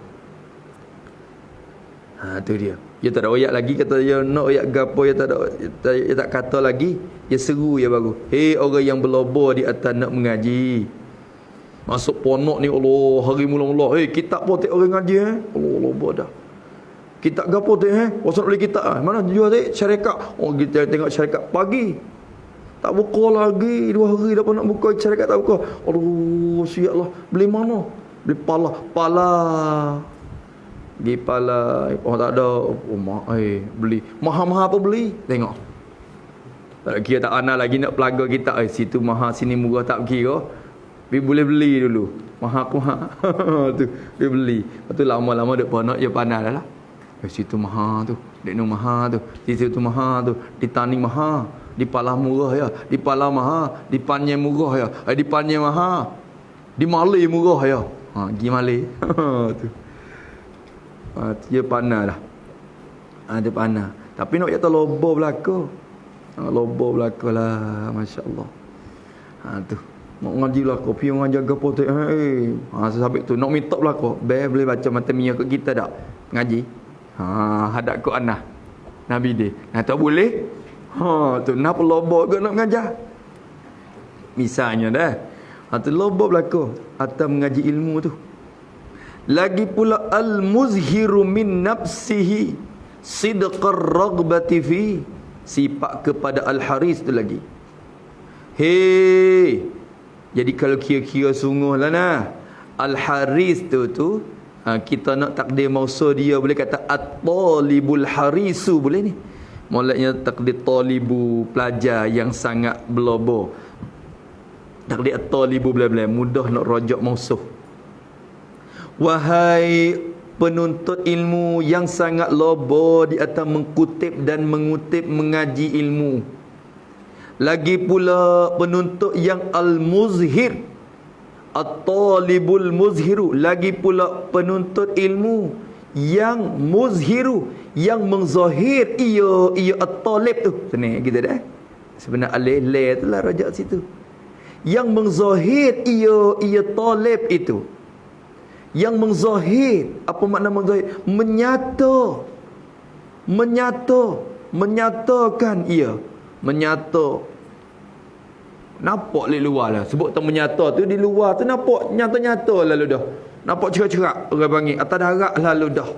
Tu dia. Dia tak ada oyak lagi, kata dia nak oyak gapo, dia tak kata lagi. Dia seru je baru. Hei orang yang berlobor di atas nak mengaji. Masuk ponok ni, Allah, hari mula-mula. Hei, kitab pun tak orang ngaji Allah, lobor dah. Kitab gapo tu Pasal nak beli kitab mana jual tu? Syarikat. Oh, kita tengok syarikat pagi. Tak buka lagi, 2 hari dah nak buka syarikat tak buka. Aduh, siaplah. Beli mana? Beli pala. Pergi pala. Oh tak ada. Oh beli. Mahal-mahal apa beli? Tengok. Tak kira tak ana lagi nak pelaga kita. Situ mahal, sini murah tak kira. Pergi boleh beli dulu. Mahal aku mahal. Tu, pergi beli. Lepas tu lama-lama duk ponok je pandai dah lah. Situ mahal tu. Dek nu mahal tu. Situ tu mahal tu. Di Tani mahal. Di Pala murah ya. Di Pala mahal. Di Panyai murah ya. Di Panyai mahal. Di Malay murah ya. Pergi Malay. Tu. Dia panah lah. Dia panah. Tapi nak kata lobo belaka. Lobo belaka lah. Masya Allah. Tu. Nak ngaji belaka. Pergi ngaji apa tu. Sampai tu. Nak minta belaka. Boleh baca mata mia kat kita tak? Ngaji. Hadap Quran lah. Nabi dia. Tak boleh. Tu. Kenapa lobo ke nak mengajar? Misalnya dah. Tu lobo belaka. Atau mengaji ilmu tu. Lagi pula al-muzhiru min nafsihi sidqar raghbati fi, sifat kepada al-haris tu lagi. Hei, jadi kalau kira-kira sungguh lah nah, al-haris tu kita nak takdir mausul dia, boleh kata at-talibul harisu, boleh ni. Mulanya takdir talibu, pelajar yang sangat berlobo. Takdir at-talibu bla-bla, mudah nak rajak mausul. Wahai penuntut ilmu yang sangat lobo di atas mengkutip dan mengutip mengaji ilmu. Lagi pula penuntut yang al-muzhir, at-talibul muzhiru. Lagi pula penuntut ilmu yang muzhiru, yang menzahir ia at-talib tu. Sini kita dah. Sebenarnya alif la tu lah rajak situ. Yang menzahir ia talib itu. Yang menzahir, apa makna menzahir? Menyatakan ia. Menyata. Nampak di luar lah. Sebut tu menyata tu di luar tu nampak nyata-nyata lalu dah. Nampak cerak-cerak orang panggil. Atas darat lalu dah.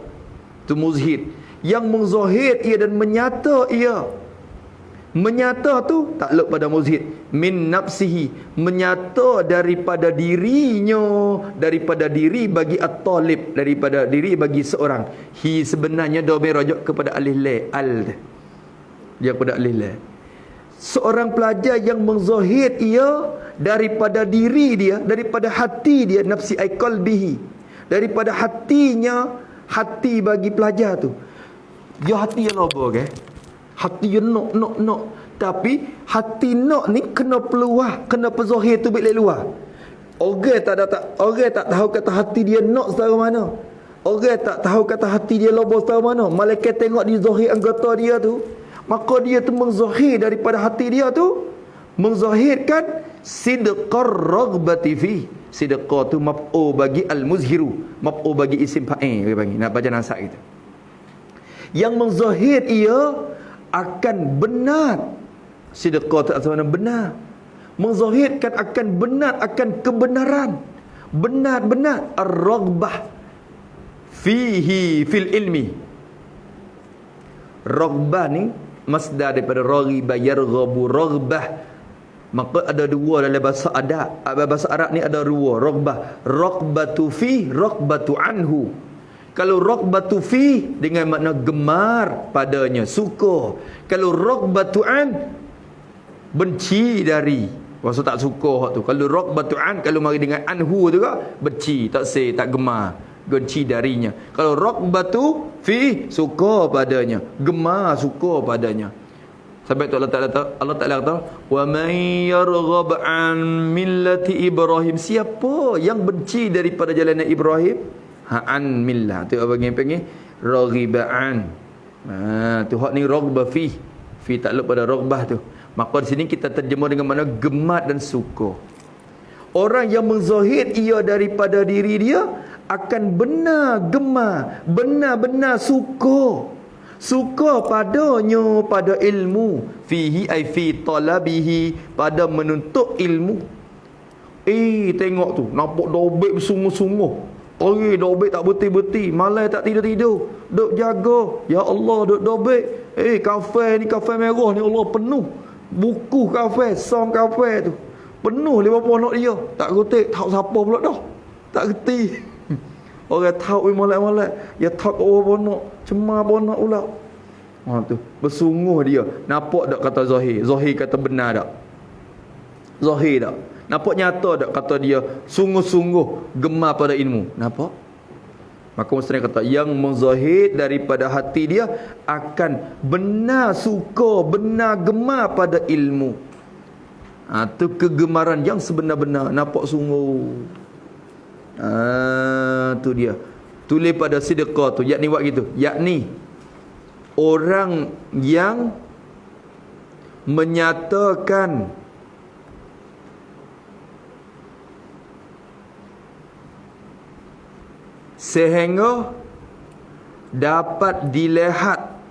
Tu muzhir. Yang menzahir ia dan menyata ia. Menyata tu takluk pada muzhir. Min nafsihi, menyata daripada dirinya, daripada diri bagi at-talib, daripada diri bagi seorang. Hi sebenarnya domir rajak kepada alif la, al dia kepada alif la. Seorang pelajar yang menzahir ia daripada diri dia, daripada hati dia, nafsi ai qalbihi, daripada hatinya, hati bagi pelajar tu. Dia hati yang apa ke? Hati yang nak. Tapi hati nak ni kena peluah, kena perzahir tu bila luar. Orang tak tahu kata hati dia nak setara mana. Orang tak tahu kata hati dia lobo setara mana. Malaikat tengok di zahir anggota dia tu, maka dia tu menzahir daripada hati dia tu, menzahirkan sidqar raghbati fi. Sidqa tu maf'ul bagi al-muzhiru, maf'ul bagi isim fa'il dia panggil. Nak baca nasab kita. Yang menzahir ia akan benar. Sidqa tu asal mana benar. Menzahirkan akan benar, akan kebenaran. Benar-benar ar-raghbah fihi fil ilmi. Raghbah ni masdar daripada raghiba yarghabu, raghbah. Maka ada dua dalam bahasa Arab. Bahasa Arab ni ada dua, raghbah. Raghbatu fi, raghbatu anhu. Kalau raghbatu fi dengan makna gemar padanya, suka. Kalau raghbatu an, benci dari. Maksud tak suka hak tu. Kalau raghbatu an, kalau mari dengan anhu tu kan, benci, tak tak gemar, benci darinya. Kalau raghbatu fi, suka padanya, gemar, suka padanya. Sampai tu Allah Ta'ala kata, wa man yarghab an millati Ibrahim, siapa yang benci daripada jalan Ibrahim, an millah tu apa panggil raghibaan. Tu hak ni raghba fi takluk pada raghbah tu. Maka di sini kita terjemah dengan makna gemar dan suka. Orang yang menzahir ia daripada diri dia akan benar gemar, benar-benar suka. Suka padanya, pada ilmu. Fihi ay fi talabihi, pada menuntut ilmu. Tengok tu, nampak dobek bersungguh-sungguh. Dobek tak berhenti-berhenti, malam tak tidur-tidur, duk jaga. Ya Allah, duk dobek. Kafe ni, kafe merah ni Allah penuh. Buku kafe, song kafe tu penuh 50 nak dia. Tak gotek, tak siapa pula dah. Tak reti. Orang tahu molek-molek, ya tak orang nak, cemar nak pula. Tu, bersungguh dia. Nampak tak kata Zahir? Zahir kata benar tak? Zahir tak? Nampak nyata tak kata dia sungguh-sungguh gemar pada ilmu? Nampak? Maka Muslim kata yang menzahid daripada hati dia akan benar suka, benar gemar pada ilmu. Tu kegemaran yang sebenar-benar, nampak sungguh. Tu dia. Tulis pada sedekah tu, yakni buat gitu. Yakni orang yang menyatakan sehingga dapat dilihat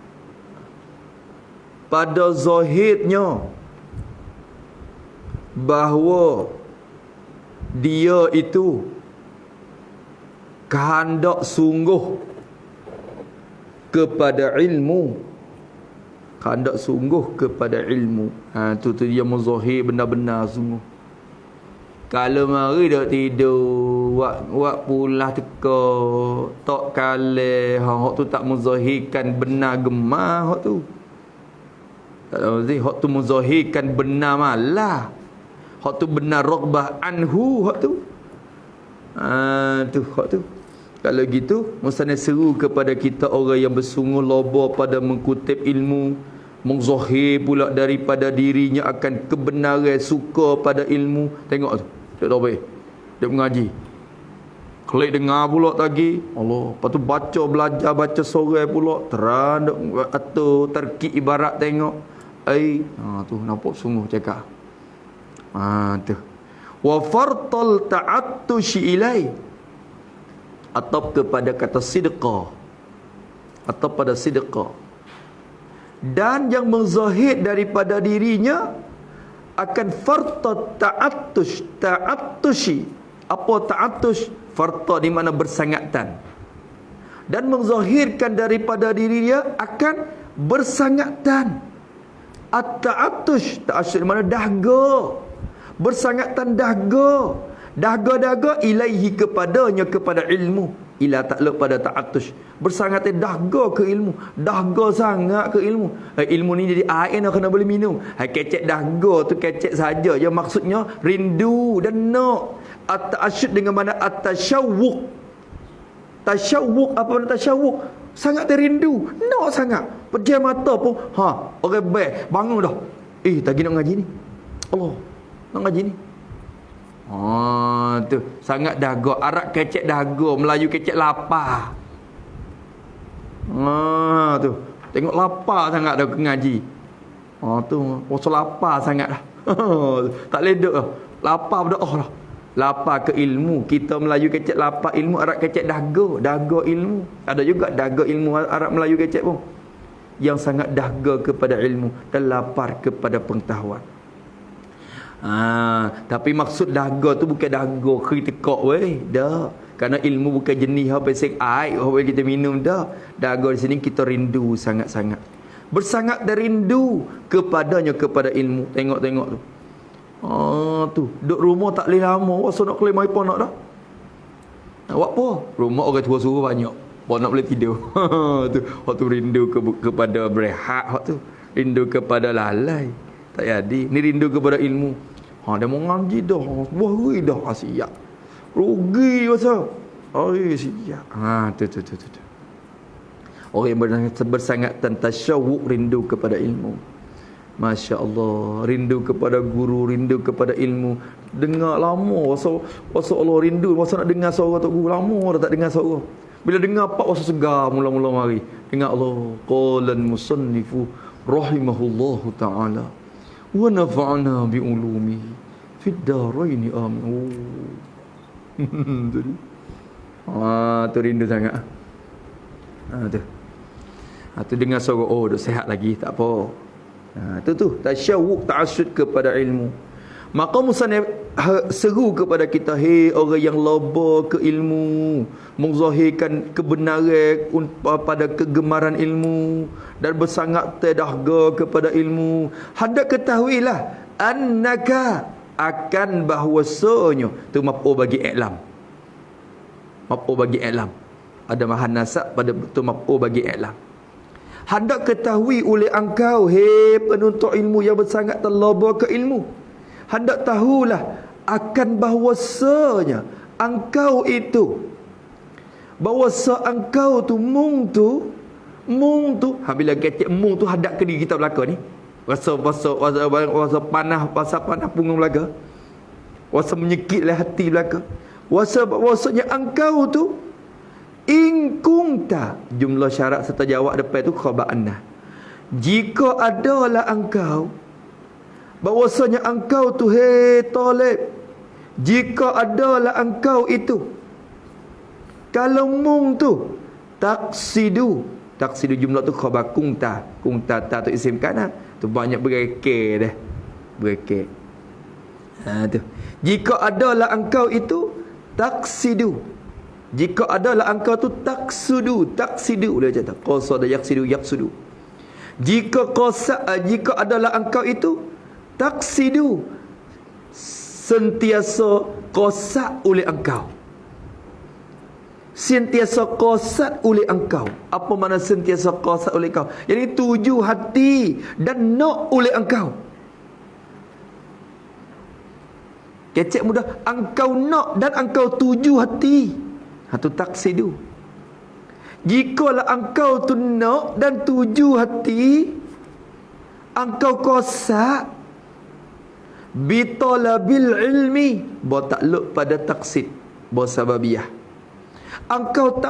pada zahirnya bahawa dia itu kehendak sungguh kepada ilmu, kehendak sungguh kepada ilmu. Tu dia muzahir benar-benar sungguh. Kalau mari dak tidur, wak pulah teka, tok kale, hak tu tak muzahirkan benar gemar hak tu. Tak tahu sih, hak tu muzahirkan benar malah. Hak tu benar raghbah anhu hak tu. Tu hak tu. Kalau gitu, mustahil seru kepada kita orang yang bersungguh loba pada mengkutip ilmu, menzahir pula daripada dirinya akan kebenaran, suka pada ilmu. Tengok tu, dia tahu baik. Dia mengaji. Klik dengar pula lagi. Allah, lepas tu baca, belajar, baca sorang pula. Terang atau terkik ibarat tengok. Tu nampak sungguh cakap. Tu. Wa fartal ta'attushi ilai, atau kepada kata sidqah, atau pada sidqah, dan yang menzahid daripada dirinya akan farta ta'attushi. Apa ta'attush? Farta di mana bersangatan, dan menzahirkan daripada dirinya akan bersangatan. At-ta'attush, ta'attush di mana dahga, bersangatan dahga. Dahga-dahga ilaihi kepadanya, kepada ilmu. Ila takluk pada ta'atush, bersangatan dahga ke ilmu. Dahga sangat ke ilmu. Ilmu ni jadi air nak kena boleh minum. Kecek dahga tu kecek saja. Yang maksudnya rindu dan nak. At-ta'asyud dengan mana at-tasyawwuq. Tasyawwuq, apa makna tasyawwuq? Sangat terindu, nak sangat. Pejam mata pun, orang baik, bangun dah. Tadi nak ngaji ni. Allah, nak ngaji ni. Tu sangat dahaga. Arab kecek dahaga, Melayu kecek lapar. Tu tengok lapar sangat dah ngaji. Tu pasal lapar sangat dah. Tak ledek dah. Lapar berdoa lah. Lapar ke ilmu. Kita Melayu kecek lapar ilmu, Arab kecek dahaga. Dahaga ilmu. Ada juga dahaga ilmu Arab Melayu kecek pun. Yang sangat dahaga kepada ilmu dan lapar kepada pengetahuan. Tapi maksud dahaga tu bukan dahaga kritikok weh, dah. Kerana ilmu bukan jenis apa sek air apa kita minum dah. Dahaga di sini kita rindu sangat-sangat. Bersangat dan rindu kepadanya, kepada ilmu. Tengok-tengok tu. Tu duduk rumah tak boleh lama, wasa nak keluar mai pon nak dah. Nak buat apa? Rumah orang tua suruh banyak. Pon nak boleh tidur. Tu waktu rindu kepada berehat, waktu rindu kepada lalai. Tak jadi. Ni rindu kepada ilmu. Dia mau ngaji dah. Buah hari dah. Siap. Rugi masa. Siap. Tu. Orang yang bersangat tasyawwuq, rindu kepada ilmu. Masya Allah. Rindu kepada guru, rindu kepada ilmu. Dengar lama. Masa Allah rindu. Masa nak dengar suara Tok Guru. Lama dah tak dengar suara. Bila dengar pak masa segar mula-mula mari. Dengar Allah. Qalan musannifu rahimahullahu ta'ala. Wa nafa'na bi ulumihi fid darain amin. Tu rindu sangat. Tu. Tu dengar suara, oh dah sihat lagi, tak apa. Tu tasyawuk, ta'asyud kepada ilmu. Maka musannif seru kepada kita, hei orang yang loba ke ilmu, menzahirkan kebenaran pada kegemaran ilmu dan bersangat tedahga kepada ilmu. Hendak ketahuilah annaka akan bahwasanya, tu maf'ul bagi i'lam. Maf'ul bagi i'lam. Ada mahan nasab pada tu maf'ul bagi i'lam. Hendak ketahui oleh engkau, hei penuntut ilmu yang bersangat terloba ke ilmu, hendak tahulah akan bahwasanya engkau itu, bahwasa engkau tu mung tu bila kecek mung tu hadap ke diri kita belaka ni, rasa panah, panah punggung belaka, rasa menyekit lah hati belaka, bahwasanya engkau tu in kunta, jumlah syarat serta jawab depan tu khabar anna, jika adalah engkau, bahwasanya engkau tu, hei talib, jika adalah engkau itu, kalau mung tu taksidu jumlah tu khabar kunta ta tu isim kana tu banyak berekek dah, berekek. Tu jika adalah engkau itu taksidu, jika adalah engkau tu taksidu boleh kata qasada yaqsidu. Jika adalah engkau itu taksidu, sentiasa qasad oleh engkau, sentiasa qasad oleh engkau. Apa makna sentiasa qasad oleh engkau? Jadi tuju hati dan nak oleh engkau. Kecek mudah, engkau nak dan engkau tuju hati. Itu taksidu. Jikalau engkau tu nak dan tuju hati, engkau qasad bitalabil ilmi, bertakluk pada taksid, bersababiyah. Engkau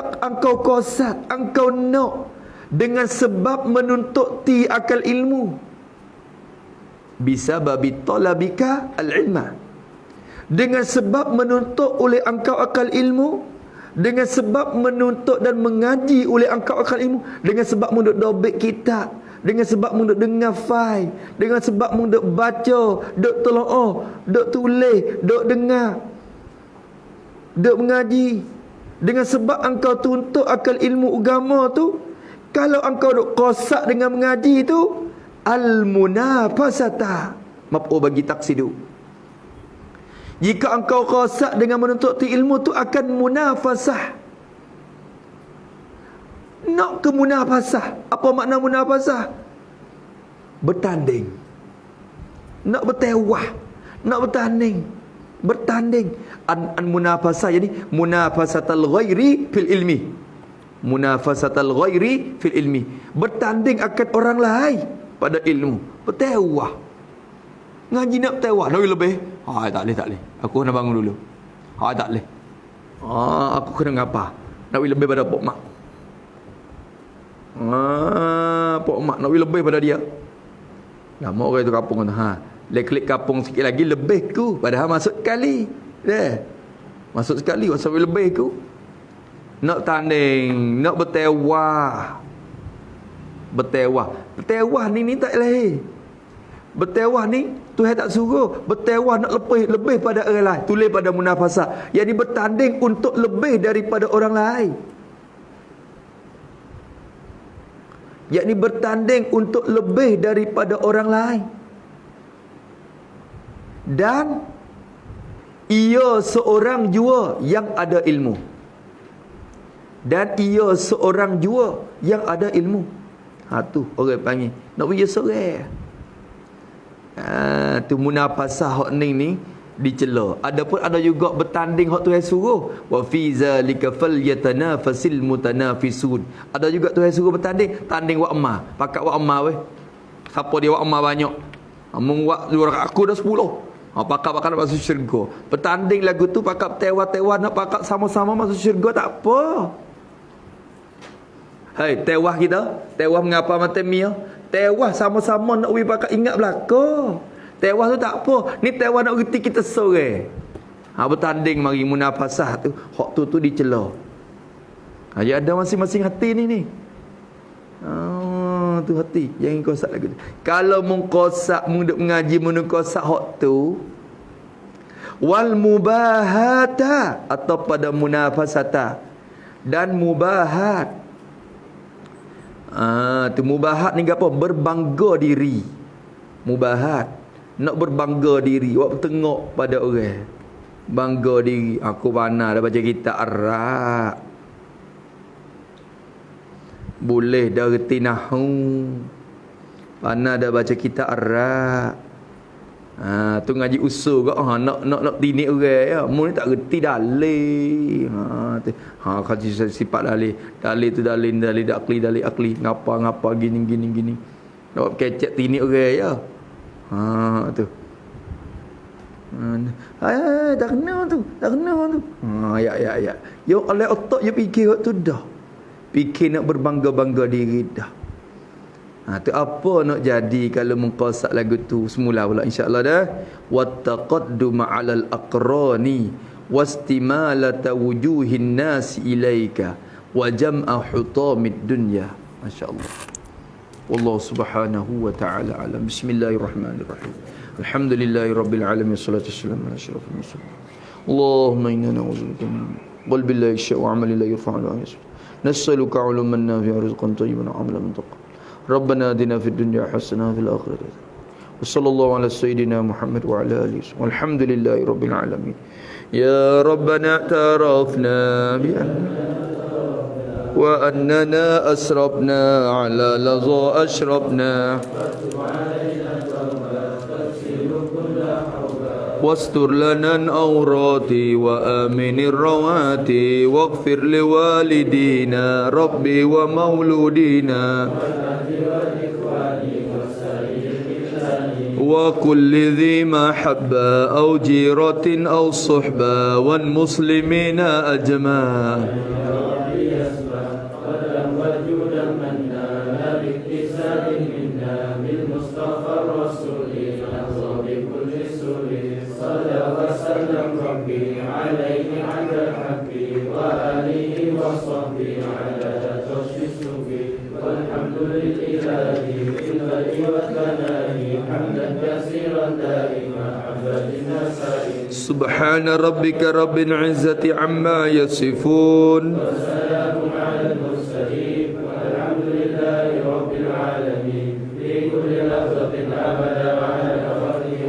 qasad, engkau nak dengan sebab menuntut ti akal ilmu, bisa babi talabika al-ilma, dengan sebab menuntut oleh engkau akal ilmu, dengan sebab menuntut dan mengaji oleh engkau akal ilmu, dengan sebab menuntut dobit kitab, dengan sebab munduk dengar fai, dengan sebab munduk baca, duk telaah, duk tulis, duk dengar, duk mengaji, dengan sebab engkau tuntut akal ilmu agama tu. Kalau engkau duk qasad dengan mengaji tu, al-munafasata, maf'ul bagi taksidu. Jika engkau qasad dengan menuntut ilmu tu akan munafasah, nak ke munafasah. Apa makna munafasah? Bertanding, nak bertewah, nak bertanding. An munafasah, jadi munafasatul ghairi fil ilmi, munafasatul ghairi fil ilmi, bertanding akan orang lain pada ilmu, bertewah. Ngaji nak bertewah, nak lebih. Tak boleh. Aku kena bangun dulu. Tak boleh. Aku kena ngapa? Nak lebih pada pok mak. Pok mak nak lebih pada dia. Lama orang itu kapung kata, klik kapung sikit lagi lebih ku, padahal masuk sekali. Masuk sekali sampai lebih ku. Nak tanding, nak bertewah. Bertewah ni tak lahir. Bertewah ni Tuhan tak suruh. Bertewah nak lebih pada orang lain. Tulis pada munafasah, yakni bertanding untuk lebih daripada orang lain. Yakni bertanding untuk lebih daripada orang lain. Dan ia seorang jua yang ada ilmu. Dan ia seorang jua yang ada ilmu. Tu orang panggil nak pergi seorang. Tu munafasah hak ni dicela. Adapun ada juga bertanding hak Tuhan suruh, wa fi zalika falyatanafasil mutanafisun. Ada juga Tuhan suruh bertanding, tanding wa amma, pakat wa amma weh. Siapa dia wa amma banyak? Mung wa 2 rakaat aku dah 10. Pakat nak masuk syurga. Bertanding lagu tu pakat tewah-tewah nak pakat sama-sama masuk syurga, tak apa. Hai, tewah kita, tewah mengapa mata mia? Tewah sama-sama nak pakat ingat belaka. Tewah tu tak apa. Ni tewah nak reti kita sore. Bertanding mari munafasah tu. Hak tu dicela. Ya ada masing-masing hati ni. Tu hati yang kosak lagu tu. Kalau mengkosak munduk mengaji menungkosak hak tu, wal mubahata atau pada munafasata dan mubahat. Tu mubahat ni apa? Berbangga diri. Mubahat nak berbangga diri, awak tengok pada orang. Bangga diri, aku pandai dah baca kitab Arab. Boleh dah reti nahu. Pandai dah baca kitab Arab. Tu ngaji usul ke nak tinik orang ya. Mu ni tak reti dalil. Kaji sifat dalil. Dalil tu dalil akli. Ngapa gini. Nak kecek tinik orang ya. Tu. Tak kena tu. Ya. Yo oleh otak je fikir waktu dah. Fikir nak berbangga-bangga diri dah. Tu apa nak jadi kalau mengkosak lagu tu semula pula insya-Allah dah. Wattaqaddum 'alal aqrani wastimalata wujuhin nas ilaika wa jam'a hutamid dunya. Masya-Allah. Wallahu subhanahu wa ta'ala alam. Bismillahirrahmanirrahim. Alhamdulillahirabbil alamin. Wassalatu wassalamu ala asyrafil mursalin. Allahumma inna na'udzubika min qalbin la yakhsha wa 'amalin la yurfa'u wa yasfa. Nas'aluka 'ilman nafi'an rizqan thayyiban wa 'amalan mutaqabbal. Rabbana atina fid dunya hasanah wa fil akhirati hasanah. Wa sallallahu ala sayyidina Muhammad wa ala alihi. Walhamdulillahirabbil alamin. Ya Rabbana tarafna bi wa annana asrabna ala laza ashrabna wastur lana al-awrati wa aminir rawati waghfir liwalidina rabbi wa mauludina wa kulli dhi mahabba aw jiratin aw suhba wal muslimina ajma'. سبحان ربك رب العزة عما يصفون وسلام على المرسلين والحمد لله رب العالمين في كل لحظة أبدا وعلى خلقه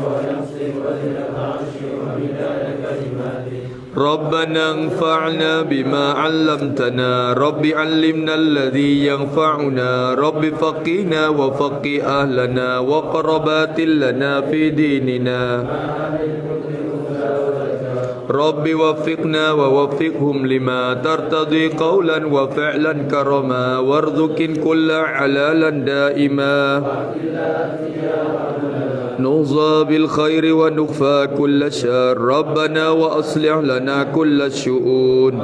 ونفسه وزنة عرشه ومداد كلماته ربنا انفعنا بما علمتنا رب علمنا الذي ينفعنا رب فقهنا وفقه أهلنا وقربات لنا في ديننا رب وفقنا ووفقهم لما ترتضي قولا وفعلا كرما وارزق كل حلالا دائما نوصى بالخير ونخفى كل شر ربنا وأصلح لنا كل الشؤون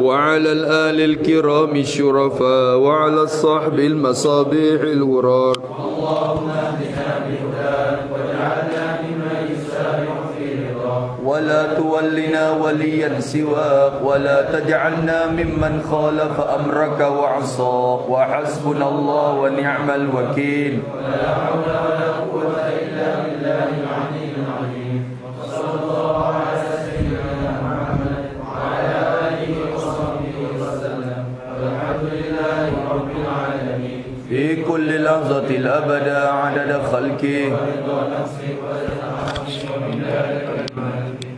وعلى الآل الكرام الشرفاء وعلى الصحب المصابيح الغرار اللهم اهدنا بهداك واجعلنا ممن يسارع في رضاك ولا تولنا وليا سواك ولا تجعلنا ممن خالف أمرك وعصاك وحسبنا الله ونعم الوكيل ولا حول ولا قوة إلا بالله العلي العظيم وصلى الله على سيدنا محمد وعلى آله وصحبه وسلم والحمد لله رب العالمين في كل لحظة الأبد عدد خلقه ورضا نفسه ورضا عرشه ومداد كلماته